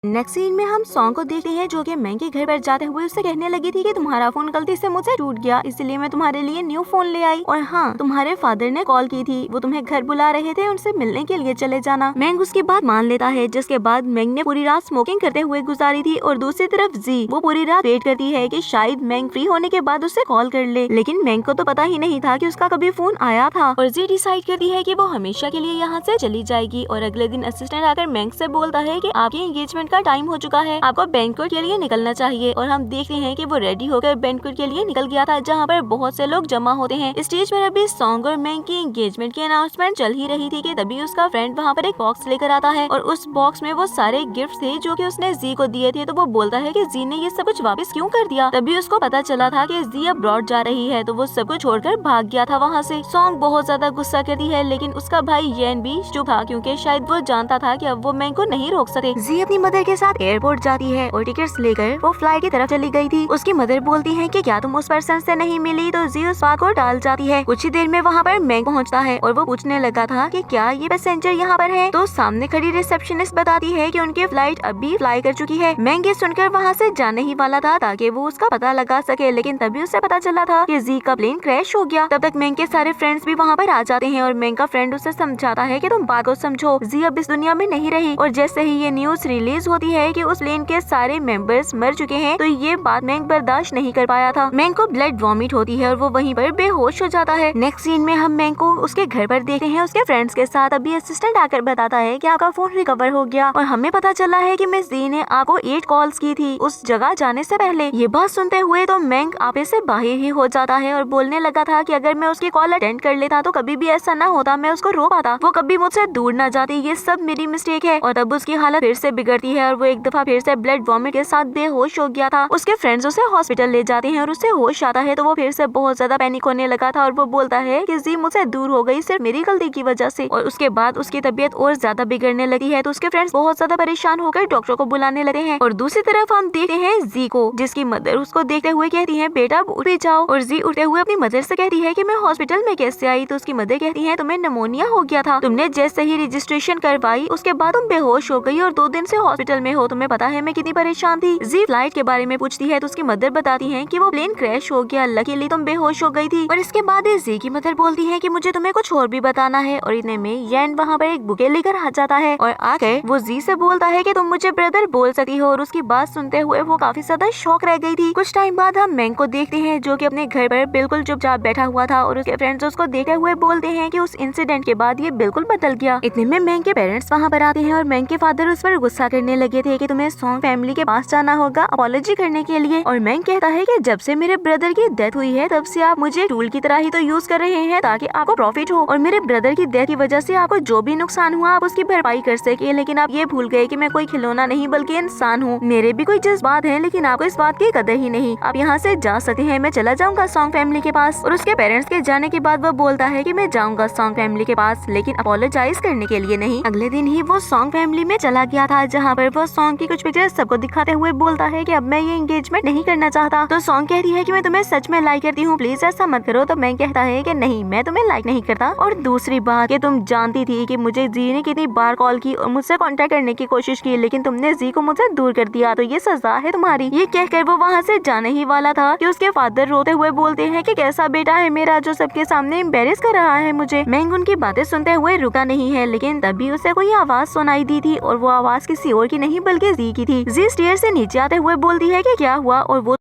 नेक्स्ट सीन में हम सॉन्ग को देखते हैं जो कि मैंग के घर पर जाते हुए उससे कहने लगी थी कि तुम्हारा फोन गलती से मुझसे टूट गया, इसलिए मैं तुम्हारे लिए न्यू फोन ले आई। और हाँ, तुम्हारे फादर ने कॉल की थी, वो तुम्हें घर बुला रहे थे, उनसे मिलने के लिए चले जाना। मैंग उसकी बात मान लेता है, जिसके बाद मैंग ने पूरी रात स्मोकिंग करते हुए गुजारी थी। और दूसरी तरफ जी वो पूरी रात वेट करती है कि शायद मैंग फ्री होने के बाद उससे कॉल कर ले, लेकिन मैंग को तो पता ही नहीं था कि उसका कभी फोन आया था। और जी डिसाइड करती है कि वो हमेशा के लिए यहाँ से चली जाएगी। और अगले दिन असिस्टेंट आकर मैंग से बोलता है कि आपके एंगेजमेंट का टाइम हो चुका है, आपको बैंक्वेट के लिए निकलना चाहिए। और हम देखते हैं कि वो रेडी होकर बैंक्वेट के लिए निकल गया था, जहाँ पर बहुत से लोग जमा होते हैं। स्टेज पर अभी सॉन्ग और मैंग की एंगेजमेंट की अनाउंसमेंट चल ही रही थी कि तभी उसका फ्रेंड वहाँ पर एक बॉक्स लेकर आता है। और उस बॉक्स में वो सारे गिफ्ट थे जो कि उसने जी को दिए थे। तो वो बोलता है कि जी ने ये सब कुछ वापस क्यों कर दिया। तभी उसको पता चला था कि जी अब्रॉड जा रही है, तो वो सब कुछ छोड़कर भाग गया था वहाँ से। सॉन्ग बहुत ज्यादा गुस्सा करती है, लेकिन उसका भाई येन भी चुप था, क्योंकि शायद वो जानता था कि अब वो मैंग को नहीं रोक सकते। जी अपनी मदर के साथ एयरपोर्ट जाती है और टिकट्स लेकर वो फ्लाइट की तरफ चली गई थी। उसकी मदर बोलती है कि क्या तुम उस पर्सन से नहीं मिली, तो जी उस बात को टाल जाती है। कुछ ही देर में वहाँ पर मैंग पहुँचता है और वो पूछने लगा था कि क्या ये पैसेंजर यहाँ पर है। तो सामने खड़ी रिसेप्शनिस्ट बताती है कि उनकी फ्लाइट अभी फ्लाई कर चुकी है। मैंग ये सुनकर वहाँ से जाने ही वाला था ताकि वो उसका पता लगा सके, लेकिन तभी उसे पता चला था कि जी का प्लेन क्रैश हो गया। तब तक मैंग के सारे फ्रेंड्स भी वहाँ पर आ जाते हैं और मैंग का फ्रेंड उसे समझाता है कि तुम बात को समझो, जी अब इस दुनिया में नहीं रही। और जैसे ही ये न्यूज रिलीज होती है कि उस प्लेन के सारे मेंबर्स मर चुके हैं, तो ये बात मैंग बर्दाश्त नहीं कर पाया था। मैंग को ब्लड वॉमिट होती है और वो वहीं पर बेहोश हो जाता है। नेक्स्ट सीन में हम मैंग को उसके घर पर देखते हैं उसके फ्रेंड्स के साथ। अभी असिस्टेंट आकर बताता है कि आपका फोन रिकवर हो गया और हमें पता चला है कि मिस जी ने आपको 8 कॉल्स की थी उस जगह जाने से पहले। ये बात सुनते हुए तो मैंग आपे से बाहर ही हो जाता है और बोलने लगा था कि अगर मैं उसकी कॉल अटेंड कर लेता तो कभी भी ऐसा ना होता, मैं उसको रो पाता, वो कभी मुझसे दूर ना जाती, ये सब मेरी मिस्टेक है। और तब उसकी हालत फिर से बिगड़ती है और वो एक दफा फिर से ब्लड वॉमिट के साथ बेहोश हो गया था। उसके फ्रेंड्स उसे हॉस्पिटल ले जाते हैं और उससे होश आता है, तो वो फिर से बहुत ज्यादा पैनिक होने लगा था और वो बोलता है कि जी मुझसे दूर हो गई सिर्फ मेरी गलती की वजह से। और उसके बाद उसकी तबीयत और ज्यादा बिगड़ने लगी है, तो उसके फ्रेंड्स बहुत ज्यादा परेशान होकर डॉक्टर को बुलाने लगे हैं। और दूसरी तरफ हम देखते हैं जी को, जिसकी मदर उसको देखते हुए कहती है बेटा उठ भी जाओ। और जी उठते हुए अपनी मदर से कहती है कि मैं हॉस्पिटल में कैसे आई। तो उसकी मदर कहती है तुम्हें निमोनिया हो गया था, तुमने जैसे ही रजिस्ट्रेशन करवाई उसके बाद तुम बेहोश हो गई और 2 दिन से हॉस्पिटल में हो, तुम्हें पता है मैं कितनी परेशान थी। जी फ्लाइट के बारे में पूछती है तो उसकी मदर बताती है कि वो प्लेन क्रैश हो गया, लकीली तुम बेहोश हो गई थी। और इसके बाद जी की मदर बोलती है कि मुझे तुम्हें कुछ और भी बताना है। और इतने में येन वहाँ पर एक बुके लेकर आ जाता है और आकर वो जी से बोलता है कि तुम मुझे ब्रदर बोल सकती हो। और उसकी बात सुनते हुए वो काफी ज्यादा शॉक रह गई थी। कुछ टाइम बाद हम मैंग को देखते हैं जो कि अपने घर पर बिल्कुल चुपचाप बैठा हुआ था और उसके फ्रेंड्स उसको देखते हुए बोलते हैं कि उस इंसिडेंट के बाद ये बिल्कुल बदल गया। इतने में मैंग के पेरेंट्स वहाँ पर आते हैं और मैंग के फादर उस पर गुस्सा करने लगे थे कि तुम्हें सॉन्ग फैमिली के पास जाना होगा अपॉलॉजी करने के लिए। और मैंग कहता है कि जब से मेरे ब्रदर की डेथ हुई है तब से आप मुझे टूल की तरह ही तो यूज कर रहे हैं ताकि आपको प्रॉफिट हो, और मेरे ब्रदर की डेथ की वजह से आपको जो भी नुकसान हुआ आप उसकी भरपाई कर सके। लेकिन आप ये भूल गए कि मैं कोई खिलौना नहीं बल्कि इंसान हूँ, मेरे भी कोई जज्बात है, लेकिन आपको इस बात की कदर ही नहीं। आप यहाँ से जा सकते हैं, मैं चला जाऊंगा सॉन्ग फैमिली के पास। और उसके पेरेंट्स के जाने के बाद वो बोलता है कि मैं जाऊंगा सॉन्ग फैमिली के पास, लेकिन अपोलोजाइज करने के लिए नहीं। अगले दिन ही वो सॉन्ग फैमिली में चला गया था, जहाँ पर वो सॉन्ग की कुछ पिक्चर्स सबको दिखाते हुए बोलता है कि अब मैं ये एंगेजमेंट नहीं करना चाहता। तो सॉन्ग कहती है कि मैं तुम्हें सच में लाइक करती हूँ, प्लीज ऐसा मत करो। तो मैं कहता है कि नहीं, मैं तुम्हें लाइक नहीं करता। और दूसरी बात कि तुम जानती थी कि मुझे जी ने कितनी बार कॉल की और मुझसे कांटेक्ट करने की कोशिश की, लेकिन तुमने जी को मुझसे दूर कर दिया, तो ये सजा है तुम्हारी। ये कहकर वो वहाँ से जाने ही वाला था कि उसके फादर रोते हुए बोलते हैं कि कैसा बेटा है मेरा जो सबके सामने एम्बेरस कर रहा है मुझे। मैंग उनकी बातें सुनते हुए रुका नहीं है, लेकिन तभी उसे कोई आवाज सुनाई दी थी और वो आवाज किसी और की नहीं बल्कि जी की थी। जी स्टेयर से नीचे आते हुए बोलती है कि क्या हुआ, और वो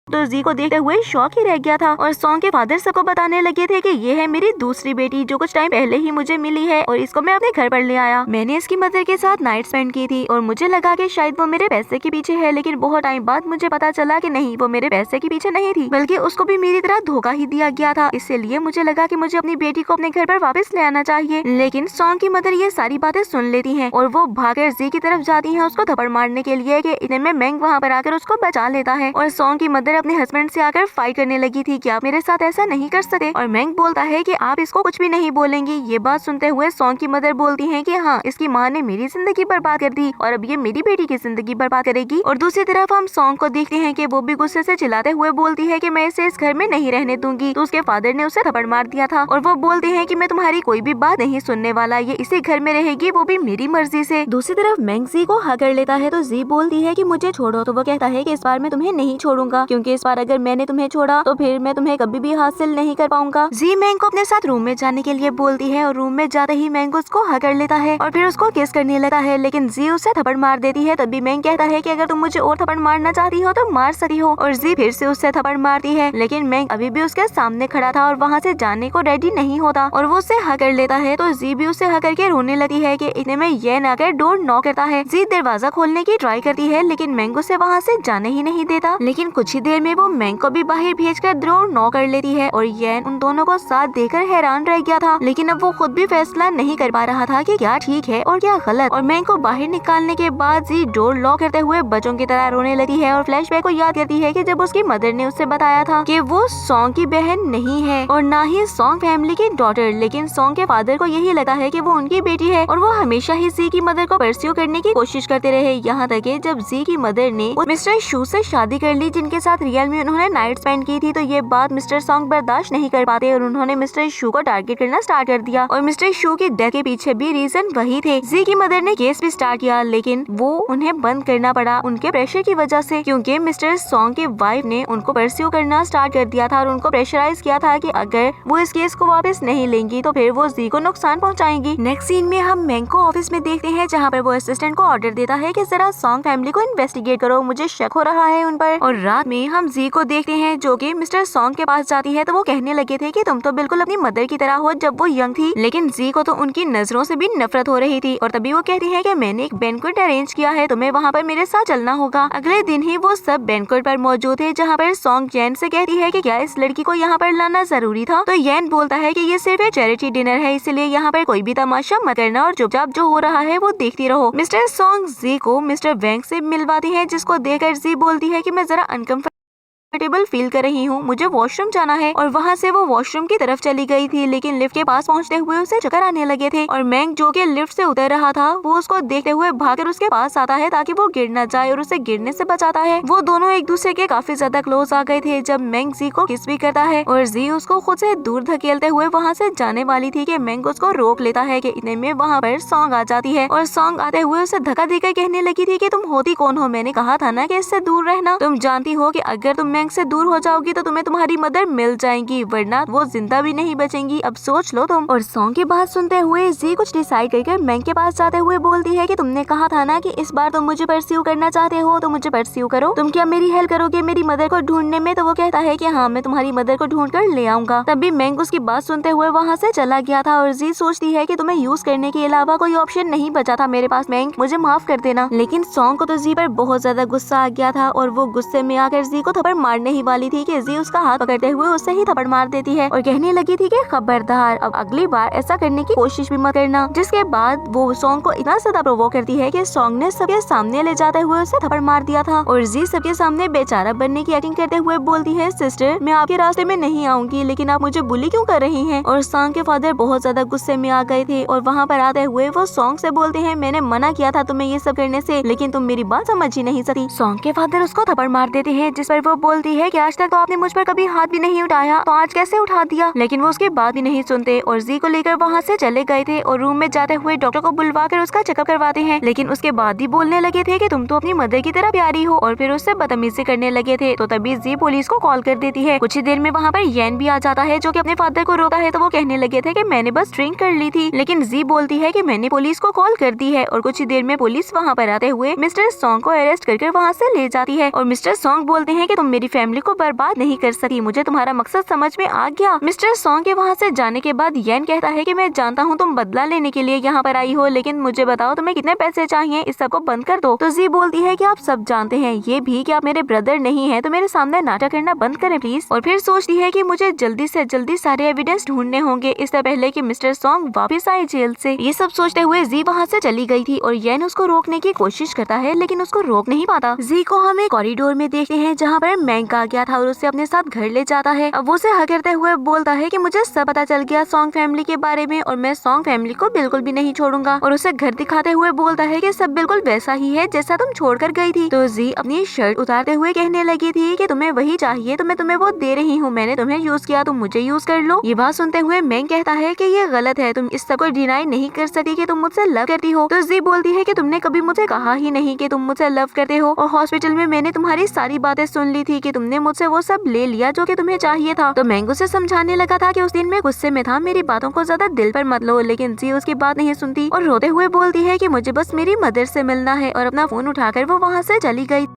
तो जी को देखते हुए शौक ही रह गया था। और सॉन्ग के फादर सबको बताने लगे थे कि ये है मेरी दूसरी बेटी जो कुछ टाइम पहले ही मुझे मिली है और इसको मैं अपने घर पर ले आया। मैंने इसकी मदर के साथ नाइट स्पेंड की थी और मुझे लगा कि शायद वो मेरे पैसे के पीछे है, लेकिन बहुत टाइम बाद मुझे पता चला कि नहीं, वो मेरे पैसे के पीछे नहीं थी, बल्कि उसको भी मेरी तरह धोखा ही दिया गया था। इसलिए मुझे लगा कि मुझे अपनी बेटी को अपने घर पर वापस ले आना चाहिए। लेकिन सॉन्ग की मदर ये सारी बातें सुन लेती है और वो भागकर जी की तरफ जाती है उसको थप्पड़ मारने के लिए कि इतने में मैंग वहाँ पर आकर उसको बचा लेता है। और सॉन्ग की मदर अपने हस्बैंड से आकर फाइट करने लगी थी कि आप मेरे साथ ऐसा नहीं कर सकते। और मैंग बोलता है कि आप इसको कुछ भी नहीं बोलेंगी। ये बात सुनते हुए सॉन्ग की मदर बोलती है कि हाँ, इसकी माँ ने मेरी जिंदगी बर्बाद कर दी और अब ये मेरी बेटी की जिंदगी बर्बाद करेगी। और दूसरी तरफ हम सॉन्ग को देखते हैं कि वो भी गुस्से से चिल्लाते हुए बोलती है कि मैं इसे इस घर में नहीं रहने दूंगी। तो उसके फादर ने उसे थप्पड़ मार दिया था और वो बोलते हैं कि मैं तुम्हारी कोई भी बात नहीं सुनने वाला, ये इसी घर में रहेगी, वो भी मेरी मर्जी से। दूसरी तरफ मैंग जी को हक कर लेता है तो जी बोलती है कि मुझे छोड़ो। तो वो कहता है कि इस बार मैं तुम्हें नहीं छोड़ूंगा, क्योंकि इस बार अगर मैंने तुम्हें छोड़ा तो फिर मैं तुम्हें कभी भी हासिल नहीं कर पाऊंगा। जी मैंग को अपने साथ रूम में जाने के लिए बोलती है और रूम में जाते ही मैंग उसको हक कर लेता है और फिर उसको किस करने लगता है, लेकिन जी उसे थप्पड़ मार देती है। तभी मैंग कहता है कि अगर तुम मुझे और थप्पड़ मारना चाहती हो तो मार सकती हो। और जी फिर से उससे थप्पड़ मारती है, लेकिन मैंग अभी भी उसके सामने खड़ा था और वहाँ से जाने को रेडी नहीं होता और वो उसे हक कर लेता है। तो जी भी उसे हक करके रोने लगती है कि इतने में ये ना कर डोर नॉक करता है। जी दरवाजा खोलने की ट्राई करती है, लेकिन मैंग उसे वहाँ से जाने ही नहीं देता। लेकिन कुछ ही देर में वो मैंग को भी बाहर भेजकर डोर नॉक कर लेती है और येन उन दोनों को साथ देखकर हैरान रह गया था, लेकिन अब वो खुद भी फैसला नहीं कर पा रहा था कि क्या ठीक है और क्या गलत। और मैंग को बाहर निकालने के बाद जी डोर लॉक करते हुए बच्चों की तरह रोने लगी है और फ्लैशबैक को याद करती है कि जब उसकी मदर ने उसे बताया था कि वो सॉन्ग की बहन नहीं है और ना ही सॉन्ग फैमिली की डॉटर, लेकिन सॉन्ग के फादर को यही लगा है कि वो उनकी बेटी है और वो हमेशा ही जी की मदर को परस्यू करने की कोशिश करते रहे। यहाँ तक कि जब जी की मदर ने मिस्टर शू से शादी कर ली, जिनके साथ रियल में उन्होंने नाइट स्पेंड की थी, तो ये बात मिस्टर सॉन्ग बर्दाश्त नहीं कर पाते और उन्होंने मिस्टर शू को टारगेट करना स्टार्ट कर दिया। और मिस्टर शू की डेथ के पीछे भी रीजन वही थे। जी की मदर ने केस भी स्टार्ट किया, लेकिन वो उन्हें बंद करना पड़ा उनके प्रेशर की वजह से, क्योंकि मिस्टर सॉन्ग की वाइफ ने उनको परस्यू करना स्टार्ट कर दिया था और उनको प्रेशराइज किया था कि अगर वो इस केस को वापस नहीं लेंगी तो फिर वो जी को नुकसान पहुंचाएंगी। नेक्स्ट सीन में हम मैंग को ऑफिस में देखते हैं, जहाँ पर वो असिस्टेंट को ऑर्डर देता है कि जरा सॉन्ग फैमिली को इन्वेस्टिगेट करो, मुझे शक हो रहा है उन पर। और रात में हम जी को देखते हैं जो कि मिस्टर सॉन्ग के पास जाती है, तो वो कहने लगे थे कि तुम तो बिल्कुल अपनी मदर की तरह हो जब वो यंग थी, लेकिन जी को तो उनकी नजरों से भी नफरत हो रही थी। और तभी वो कहती है कि मैंने एक बैंक्वेट अरेंज किया है, तुम्हें वहाँ पर मेरे साथ चलना होगा। अगले दिन ही वो सब बैंक्वेट पर मौजूद है, जहाँ पर सॉन्ग येन से कहती है कि क्या इस लड़की को यहाँ पर लाना जरूरी था। तो येन बोलता है कि ये सिर्फ एक चैरिटी डिनर है, इसलिए यहाँ पर कोई भी तमाशा मत करना और चुपचाप जो हो रहा है वो देखती रहो। मिस्टर सॉन्ग जी को मिस्टर वैंग से मिलवाती है, जिसको देखकर जी बोलती है कि मैं जरा अनकंफर्टेबल फील कर रही हूँ, मुझे वॉशरूम जाना है। और वहाँ से वो वॉशरूम की तरफ चली गई थी, लेकिन लिफ्ट के पास पहुँचते हुए उसे चक्कर आने लगे थे और मैंग जो कि लिफ्ट से उतर रहा था वो उसको देखते हुए भागकर उसके पास आता है ताकि वो गिर न जाए और उसे गिरने से बचाता है। वो दोनों एक दूसरे के काफी ज्यादा क्लोज आ गए थे जब मैंग जी को किस भी करता है और जी उसको खुद से दूर धकेलते हुए वहाँ से जाने वाली थी कि मैंग उसको रोक लेता है कि इतने में वहाँ पर सॉन्ग आ जाती है और सॉन्ग आते हुए उसे धक्का देकर कहने लगी थी कि तुम होती कौन हो, मैंने कहा था ना कि इससे दूर रहना, तुम जानती हो कि अगर तुम मैंग से दूर हो जाओगी तो तुम्हें तुम्हारी मदर मिल जाएंगी, वरना वो जिंदा भी नहीं बचेंगी, अब सोच लो तुम। और सॉन्ग की बात सुनते हुए जी कुछ डिसाइड करके मैंग के पास जाते हुए बोलती है कि तुमने कहा था ना कि इस बार तुम मुझे परस्यू करना चाहते हो तो मुझे परस्यू करो, तुम क्या मेरी हेल्प करोगे मेरी मदर को ढूंढने में। तो वो कहता है कि हाँ, मैं तुम्हारी मदर को ढूंढ कर ले आऊंगा। तभी मैंग उसकी बात सुनते हुए वहाँ से चला गया था और जी सोचती है कि तुम्हें यूज करने के अलावा कोई ऑप्शन नहीं बचा था मेरे पास मैंग, मुझे माफ कर देना। लेकिन सॉन्ग को तो जी पर बहुत ज्यादा गुस्सा आ गया था और वो गुस्से में आकर जी को थप्पड़ मारने ही वाली थी कि जी उसका हाथ पकड़ते हुए उससे ही थप्पड़ मार देती है और कहने लगी थी कि खबरदार अब अगली बार ऐसा करने की कोशिश भी मत करना। जिसके बाद वो सॉन्ग को इतना ज्यादा प्रोवोक करती है कि सॉन्ग ने सबके सामने ले जाते हुए उसे थप्पड़ मार दिया था और जी सबके सामने बेचारा बनने की एक्टिंग करते हुए बोलती है, सिस्टर मैं आपके रास्ते में नहीं आऊंगी, लेकिन आप मुझे बुली क्यों कर रही हैं। और सॉन्ग के फादर बहुत ज्यादा गुस्से में आ गए थे और वहाँ पर आते हुए वो सॉन्ग से बोलते हैं, मैंने मना किया था तुम्हें ये सब करने से, लेकिन तुम मेरी बात समझ ही नहीं सकती। सॉन्ग के फादर उसको थप्पड़ मार देते हैं, जिस पर वो बोलती है कि आज तक तो आपने मुझ पर कभी हाथ भी नहीं उठाया, तो आज कैसे उठा दिया। लेकिन वो उसकी बात भी नहीं सुनते और जी को लेकर वहाँ से चले गए थे और रूम में जाते हुए डॉक्टर को बुलवा कर उसका चेकअप करवाते हैं। लेकिन उसके बाद भी बोलने लगे थे कि तुम तो अपनी मदर की तरह प्यारी हो और फिर उससे बदतमीजी करने लगे थे। तो तभी जी पुलिस को कॉल कर देती है। कुछ ही देर में वहाँ पर येन भी आ जाता है जो कि अपने फादर को रोकता है। तो वो कहने लगे थे कि मैंने बस ड्रिंक कर ली थी, लेकिन जी बोलती है कि मैंने पुलिस को कॉल कर दी है। और कुछ ही देर में पुलिस वहाँ पर आते हुए मिस्टर सॉन्ग को अरेस्ट करके वहाँ से ले जाती है और मिस्टर सॉन्ग बोलते हैं कि तुम मेरी फैमिली को बर्बाद नहीं कर सकती, मुझे तुम्हारा मकसद समझ में आ गया। मिस्टर सॉन्ग के वहाँ से जाने के बाद येन कहता है कि मैं जानता हूँ तुम बदला लेने के लिए यहाँ पर आई हो, लेकिन मुझे बताओ तुम्हें कितने पैसे चाहिए, इस सब को बंद कर दो। तो जी बोलती है कि आप सब जानते हैं ये भी कि आप मेरे ब्रदर नहीं है, तो मेरे सामने नाटक करना बंद करें प्लीज। और फिर सोचती है कि मुझे जल्दी से जल्दी सारे एविडेंस ढूंढने होंगे इससे पहले कि मिस्टर सॉन्ग वापस आए जेल से। ये सब सोचते हुए जी वहाँ से चली गई थी और येन उसको रोकने की कोशिश करता है, लेकिन उसको रोक नहीं पाता। जी को हम एक कॉरिडोर में देखते हैं जहाँ पर मैंग आ गया था और उसे अपने साथ घर ले जाता है। अब वो उसे हक करते हुए बोलता है कि मुझे सब पता चल गया सॉन्ग फैमिली के बारे में और मैं सॉन्ग फैमिली को बिल्कुल भी नहीं छोड़ूंगा, और उसे घर दिखाते हुए बोलता है कि सब बिल्कुल वैसा ही है जैसा तुम छोड़कर गई थी। तो जी अपनी शर्ट उतारते हुए कहने लगी थी कि तुम्हें वही चाहिए तो मैं तुम्हें वो दे रही हूँ, मैंने तुम्हें यूज किया, तुम मुझे यूज कर लो। ये बात सुनते हुए मैंग कहता है कि ये गलत है, तुम इस सब को डिनाई नहीं कर सकती कि तुम मुझसे लव करती हो। तो जी बोलती है कि तुमने कभी मुझे कहा ही नहीं कि तुम मुझसे लव करते हो, और हॉस्पिटल में मैंने तुम्हारी सारी बातें सुन ली थी कि तुमने मुझसे वो सब ले लिया जो कि तुम्हें चाहिए था। तो मैंग उसे समझाने लगा था कि उस दिन मैं गुस्से में था, मेरी बातों को ज्यादा दिल पर मत लो, लेकिन जी उसकी बात नहीं सुनती और रोते हुए बोलती है कि मुझे बस मेरी मदर से मिलना है, और अपना फोन उठाकर वो वहाँ से चली गई।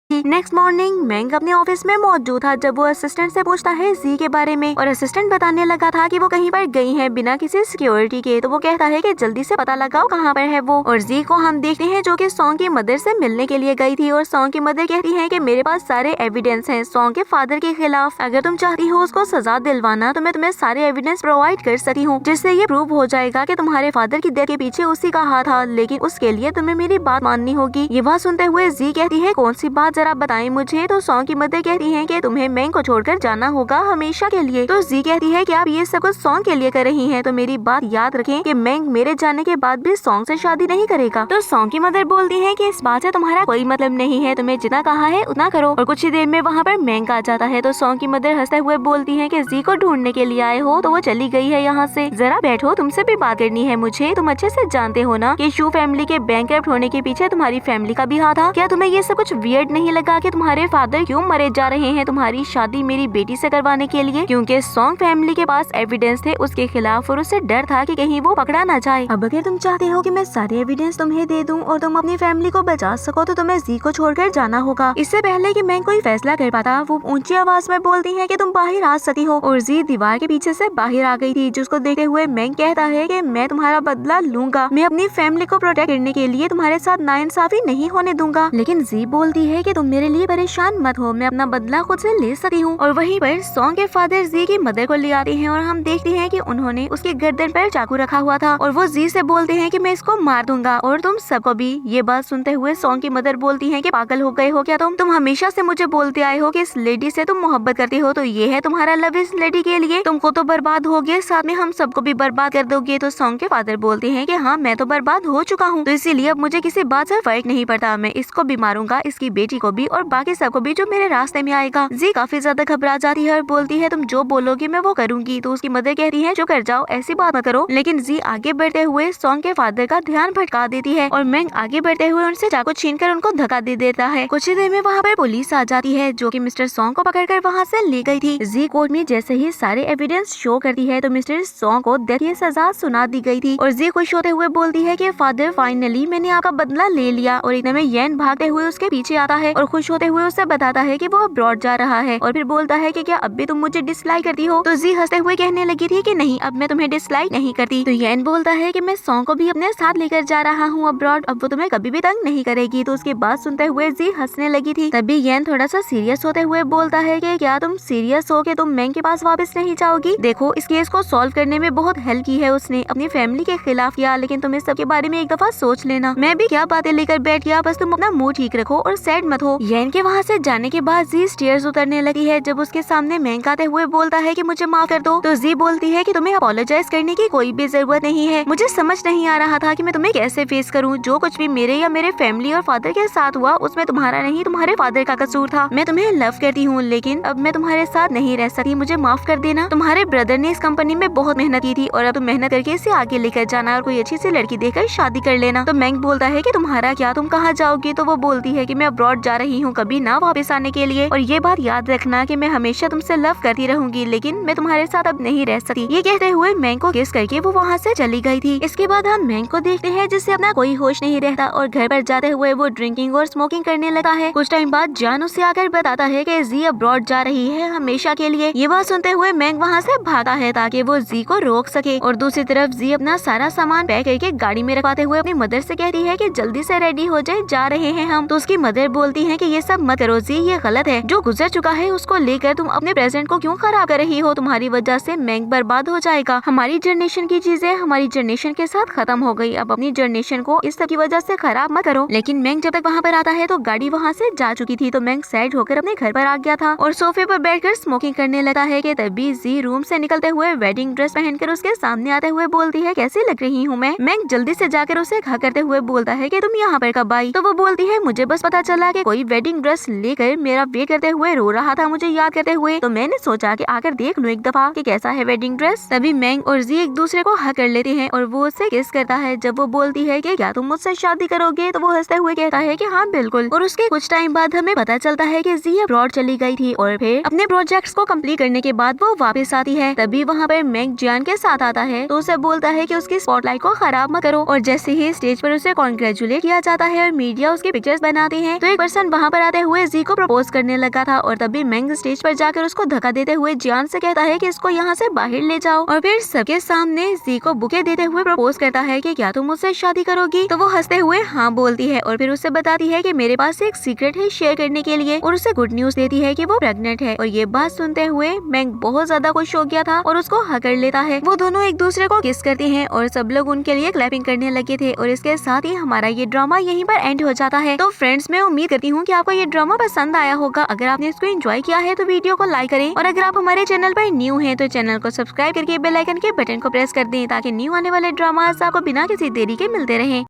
नेक्स्ट मॉर्निंग मैंग अपने ऑफिस में मौजूद था जब वो असिस्टेंट से पूछता है जी के बारे में, और असिस्टेंट बताने लगा था कि वो कहीं पर गई है बिना किसी सिक्योरिटी के। तो वो कहता है कि जल्दी से पता लगाओ कहाँ पर है वो, और जी को हम देखते हैं जो कि सॉन्ग की मदर से मिलने के लिए गई थी, और सॉन्ग की मदर कहती है कि मेरे पास सारे एविडेंस हैं सॉन्ग के फादर के खिलाफ, अगर तुम चाहती हो उसको सजा दिलवाना तो मैं तुम्हें सारे एविडेंस प्रोवाइड कर सकती हूँ, जिससे ये प्रूव हो जाएगा कि तुम्हारे फादर की डेथ के पीछे उसी का हाथ था, लेकिन उसके लिए तुम्हें मेरी बात माननी होगी। ये बात सुनते हुए जी कहती है कौन सी बात, जरा बताएं मुझे। तो सॉन्ग की मदर कहती है कि तुम्हें मैंग को छोड़कर जाना होगा हमेशा के लिए। तो जी कहती है कि आप ये सब कुछ सॉन्ग के लिए कर रही हैं, तो मेरी बात याद रखें कि मैंग मेरे जाने के बाद भी सॉन्ग से शादी नहीं करेगा। तो सॉन्ग की मदर बोलती है कि इस बात से तुम्हारा कोई मतलब नहीं है, तुम्हें जितना कहा है उतना करो, और कुछ ही देर में वहाँ पर मैंग आ जाता है। तो सॉन्ग की मदर हंसते हुए बोलती है कि जी को ढूंढने के लिए आए हो तो वो चली गई है यहाँ से, जरा बैठो तुमसे भी बात करनी है मुझे। तुम अच्छे से जानते हो ना कि शू फैमिली के बैंकरप्ट होने के पीछे तुम्हारी फैमिली का भी हाथ था। क्या तुम्हें ये सब कुछ वियर्ड नहीं लगा कि तुम्हारे फादर क्यों मरे जा रहे हैं तुम्हारी शादी मेरी बेटी से करवाने के लिए? क्योंकि सॉन्ग फैमिली के पास एविडेंस थे उसके खिलाफ, और उसे डर था कि कहीं वो पकड़ा ना जाए। अब अगर तुम चाहते हो कि मैं सारे एविडेंस तुम्हें दे दूं और तुम अपनी फैमिली को बचा सको तो तुम्हें जी को छोड़कर जाना होगा। इससे पहले कि मैं कोई फैसला कर पाता वो ऊंची आवाज में बोलती है कि तुम बाहर आ सकती हो, और जी दीवार के पीछे से बाहर आ गई थी, जिसको देखते हुए मैंग कहता है कि मैं तुम्हारा बदला लूंगा, मैं अपनी फैमिली को प्रोटेक्ट करने के लिए तुम्हारे साथ नाइंसाफी नहीं होने दूंगा। लेकिन जी बोलती है कि तुम मेरे लिए परेशान मत हो, मैं अपना बदला खुद से ले सकती हूँ। और वहीं पर सॉन्ग के फादर जी की मदर को ले आते हैं, और हम देखते हैं कि उन्होंने उसके गर्दन पर चाकू रखा हुआ था, और वो जी से बोलते हैं कि मैं इसको मार दूंगा और तुम सबको भी। ये बात सुनते हुए सॉन्ग की मदर बोलती है कि पागल हो गए हो क्या तुम हमेशा से मुझे बोलते आए हो कि इस लेडी से तुम मोहब्बत करते हो, तो ये है तुम्हारा लव इस लेडी के लिए, तुमको तो बर्बाद होगे, साथ में हम सबको भी बर्बाद कर दोगे। तो सॉन्ग के फादर बोलते हैं कि हाँ मैं तो बर्बाद हो चुका हूँ, तो इसीलिए अब मुझे किसी बात से फर्क नहीं पड़ता, मैं इसको भी मारूंगा, इसकी बेटी को भी और बाकी सबको भी जो मेरे रास्ते में आएगा। जी काफी ज्यादा घबरा जाती है और बोलती है तुम जो बोलोगी मैं वो करूंगी। तो उसकी मदर कहती है जो कर जाओ, ऐसी बात मत करो। लेकिन जी आगे बढ़ते हुए सॉन्ग के फादर का ध्यान भटका देती है, और मैंग आगे बढ़ते हुए उनसे चाकू छीनकर उनको धक्का दे देता है। कुछ ही देर में वहाँ पर पुलिस आ जाती है जो कि मिस्टर सॉन्ग को पकड़कर वहाँ से ले गई थी। जी कोर्ट में जैसे ही सारे एविडेंस शो करती है तो मिस्टर सॉन्ग को डेथ की सजा सुना दी गई थी, और जी खुश होते हुए बोलती है कि फादर फाइनली मैंने आपका बदला ले लिया। और इतने में यैन भागते हुए उसके पीछे आता है और खुश होते हुए उसे बताता है कि वो अब्रॉड जा रहा है, और फिर बोलता है कि क्या अब भी तुम मुझे डिसलाइक करती हो? तो जी हंसते हुए कहने लगी थी कि नहीं अब मैं तुम्हें डिसलाइक नहीं करती। तो यैन बोलता है कि मैं सॉन्ग को भी अपने साथ लेकर जा रहा हूँ अब्रॉड, अब वो तुम्हें कभी भी तंग नहीं करेगी। तो उसकी बात सुनते हुए जी हंसने लगी थी। तभी यैन थोड़ा सा सीरियस होते हुए बोलता है कि क्या तुम सीरियस हो कि तुम मैंग के पास वापस नहीं जाओगी? देखो इस केस को सॉल्व करने में बहुत हेल्प की है उसने, अपनी फैमिली के खिलाफ किया, लेकिन तुम इस सब के बारे में एक दफा सोच लेना। मैं भी क्या बातें लेकर बैठ गया, बस तुम अपना मूड ठीक रखो और सैड मत हो। यैन के वहाँ से जाने के बाद जी स्टेयर्स उतरने लगी है जब उसके सामने मैंग आते हुए बोलता है कि मुझे माफ कर दो। तो जी बोलती है कि तुम्हें अपोलोजाइज करने की कोई भी जरूरत नहीं है, मुझे समझ नहीं आ रहा था कि मैं तुम्हें कैसे फेस करूं। जो कुछ भी मेरे या मेरे फैमिली और फादर के साथ हुआ उसमें तुम्हारा नहीं तुम्हारे फादर का कसूर था। मैं तुम्हें लव करती हूँ लेकिन अब मैं तुम्हारे साथ नहीं रह सकती, मुझे माफ कर देना। तुम्हारे ब्रदर ने इस कंपनी में बहुत मेहनत की थी और अब तुम मेहनत करके इसे आगे लेकर जाना और कोई अच्छी सी लड़की देखकर शादी कर लेना। तो मैंग बोलता है कि तुम्हारा क्या, तुम कहाँ जाओगी? तो वो बोलती है कि मैं अब्रॉड जा रही हूँ, कभी ना वापस आने के लिए, और ये बात याद रखना कि मैं हमेशा तुमसे लव करती रहूंगी लेकिन मैं तुम्हारे साथ अब नहीं रह सकती। ये कहते हुए मैंग को किस करके वो वहाँ से चली गई थी। इसके बाद हम मैंग को देखते हैं जिससे अपना कोई होश नहीं रहता और घर पर जाते हुए वो ड्रिंकिंग और स्मोकिंग करने लगा है। कुछ टाइम बाद जान उसे आकर बताता है कि जी अब्रॉड जा रही है हमेशा के लिए। ये बात सुनते हुए मैंग वहाँ से भागा है ताकि वो जी को रोक सके, और दूसरी तरफ जी अपना सारा सामान पैक करके गाड़ी में रखवाते हुए अपनी मदर से कहती है कि जल्दी से रेडी हो जाए, जा रहे हैं हम। तो उसकी मदर बोलती बोलती है कि ये सब मत करो जी, ये गलत है। जो गुजर चुका है उसको लेकर तुम अपने प्रेजेंट को क्यों खराब कर रही हो? तुम्हारी वजह से मैंग बर्बाद हो जाएगा। हमारी जनरेशन की चीजें हमारी जनरेशन के साथ खत्म हो गई। अब अपनी जनरेशन को इस सब की वजह से खराब मत करो। लेकिन मैंग जब तक वहाँ पर आता है तो गाड़ी वहाँ से जा चुकी थी, तो मैंग सैड होकर अपने घर पर आ गया था और सोफे पर बैठकर स्मोकिंग करने लगा है कि तभी जी रूम से निकलते हुए वेडिंग ड्रेस पहनकर उसके सामने आते हुए बोलती है, कैसी लग रही हूँ मैं? मैंग जल्दी से जाकर उसे खा करते हुए बोलता है कि तुम यहाँ पर कब आई? तो वो बोलती है, मुझे बस पता चला कि कोई वेडिंग ड्रेस लेकर मेरा वेट करते हुए रो रहा था मुझे याद करते हुए, तो मैंने सोचा कि आकर देख लूं एक दफा कि कैसा है वेडिंग ड्रेस। तभी मैंग और जी एक दूसरे को हक कर लेते हैं और वो उससे किस करता है। जब वो बोलती है कि क्या तुम मुझसे शादी करोगे, तो वो हंसते हुए कहता है कि हाँ बिल्कुल। और उसके कुछ टाइम बाद हमें पता चलता है कि जी अब्रॉड चली गई थी और फिर अपने प्रोजेक्ट्स को कंप्लीट करने के बाद वो वापस आती है। तभी वहाँ पर मैंग जियान के साथ आता है तो उसे बोलता है कि उसकी स्पॉटलाइट को खराब मत करो। और जैसे ही स्टेज पर उसे कॉन्ग्रेचुलेट किया जाता है और मीडिया उसकी पिक्चर्स बनाते हैं, तो एक पर्सन वहाँ पर आते हुए जी को प्रपोज करने लगा था और तभी मैंग स्टेज पर जाकर उसको धक्का देते हुए जियान से कहता है कि इसको यहाँ से बाहर ले जाओ। और फिर सबके सामने जी को बुके देते हुए प्रपोज करता है कि क्या तुम मुझसे शादी करोगी? तो वो हंसते हुए हाँ बोलती है और फिर उससे बताती है कि मेरे पास एक सीक्रेट है शेयर करने के लिए, और उसे गुड न्यूज देती है कि वो प्रेग्नेंट है। और ये बात सुनते हुए मैंग बहुत ज्यादा खुश हो गया था और उसको हक कर लेता है। वो दोनों एक दूसरे को किस करते हैं और सब लोग उनके लिए क्लैपिंग करने लगे थे। और इसके साथ ही हमारा ये ड्रामा यहीं पर एंड हो जाता है। तो फ्रेंड्स, मैं उम्मीद करती हूँ कि आपको ये ड्रामा पसंद आया होगा। अगर आपने इसको एंजॉय किया है तो वीडियो को लाइक करें, और अगर आप हमारे चैनल पर न्यू हैं तो चैनल को सब्सक्राइब करके बेल आइकन के बटन को प्रेस कर दें ताकि न्यू आने वाले ड्रामास आपको बिना किसी देरी के मिलते रहें।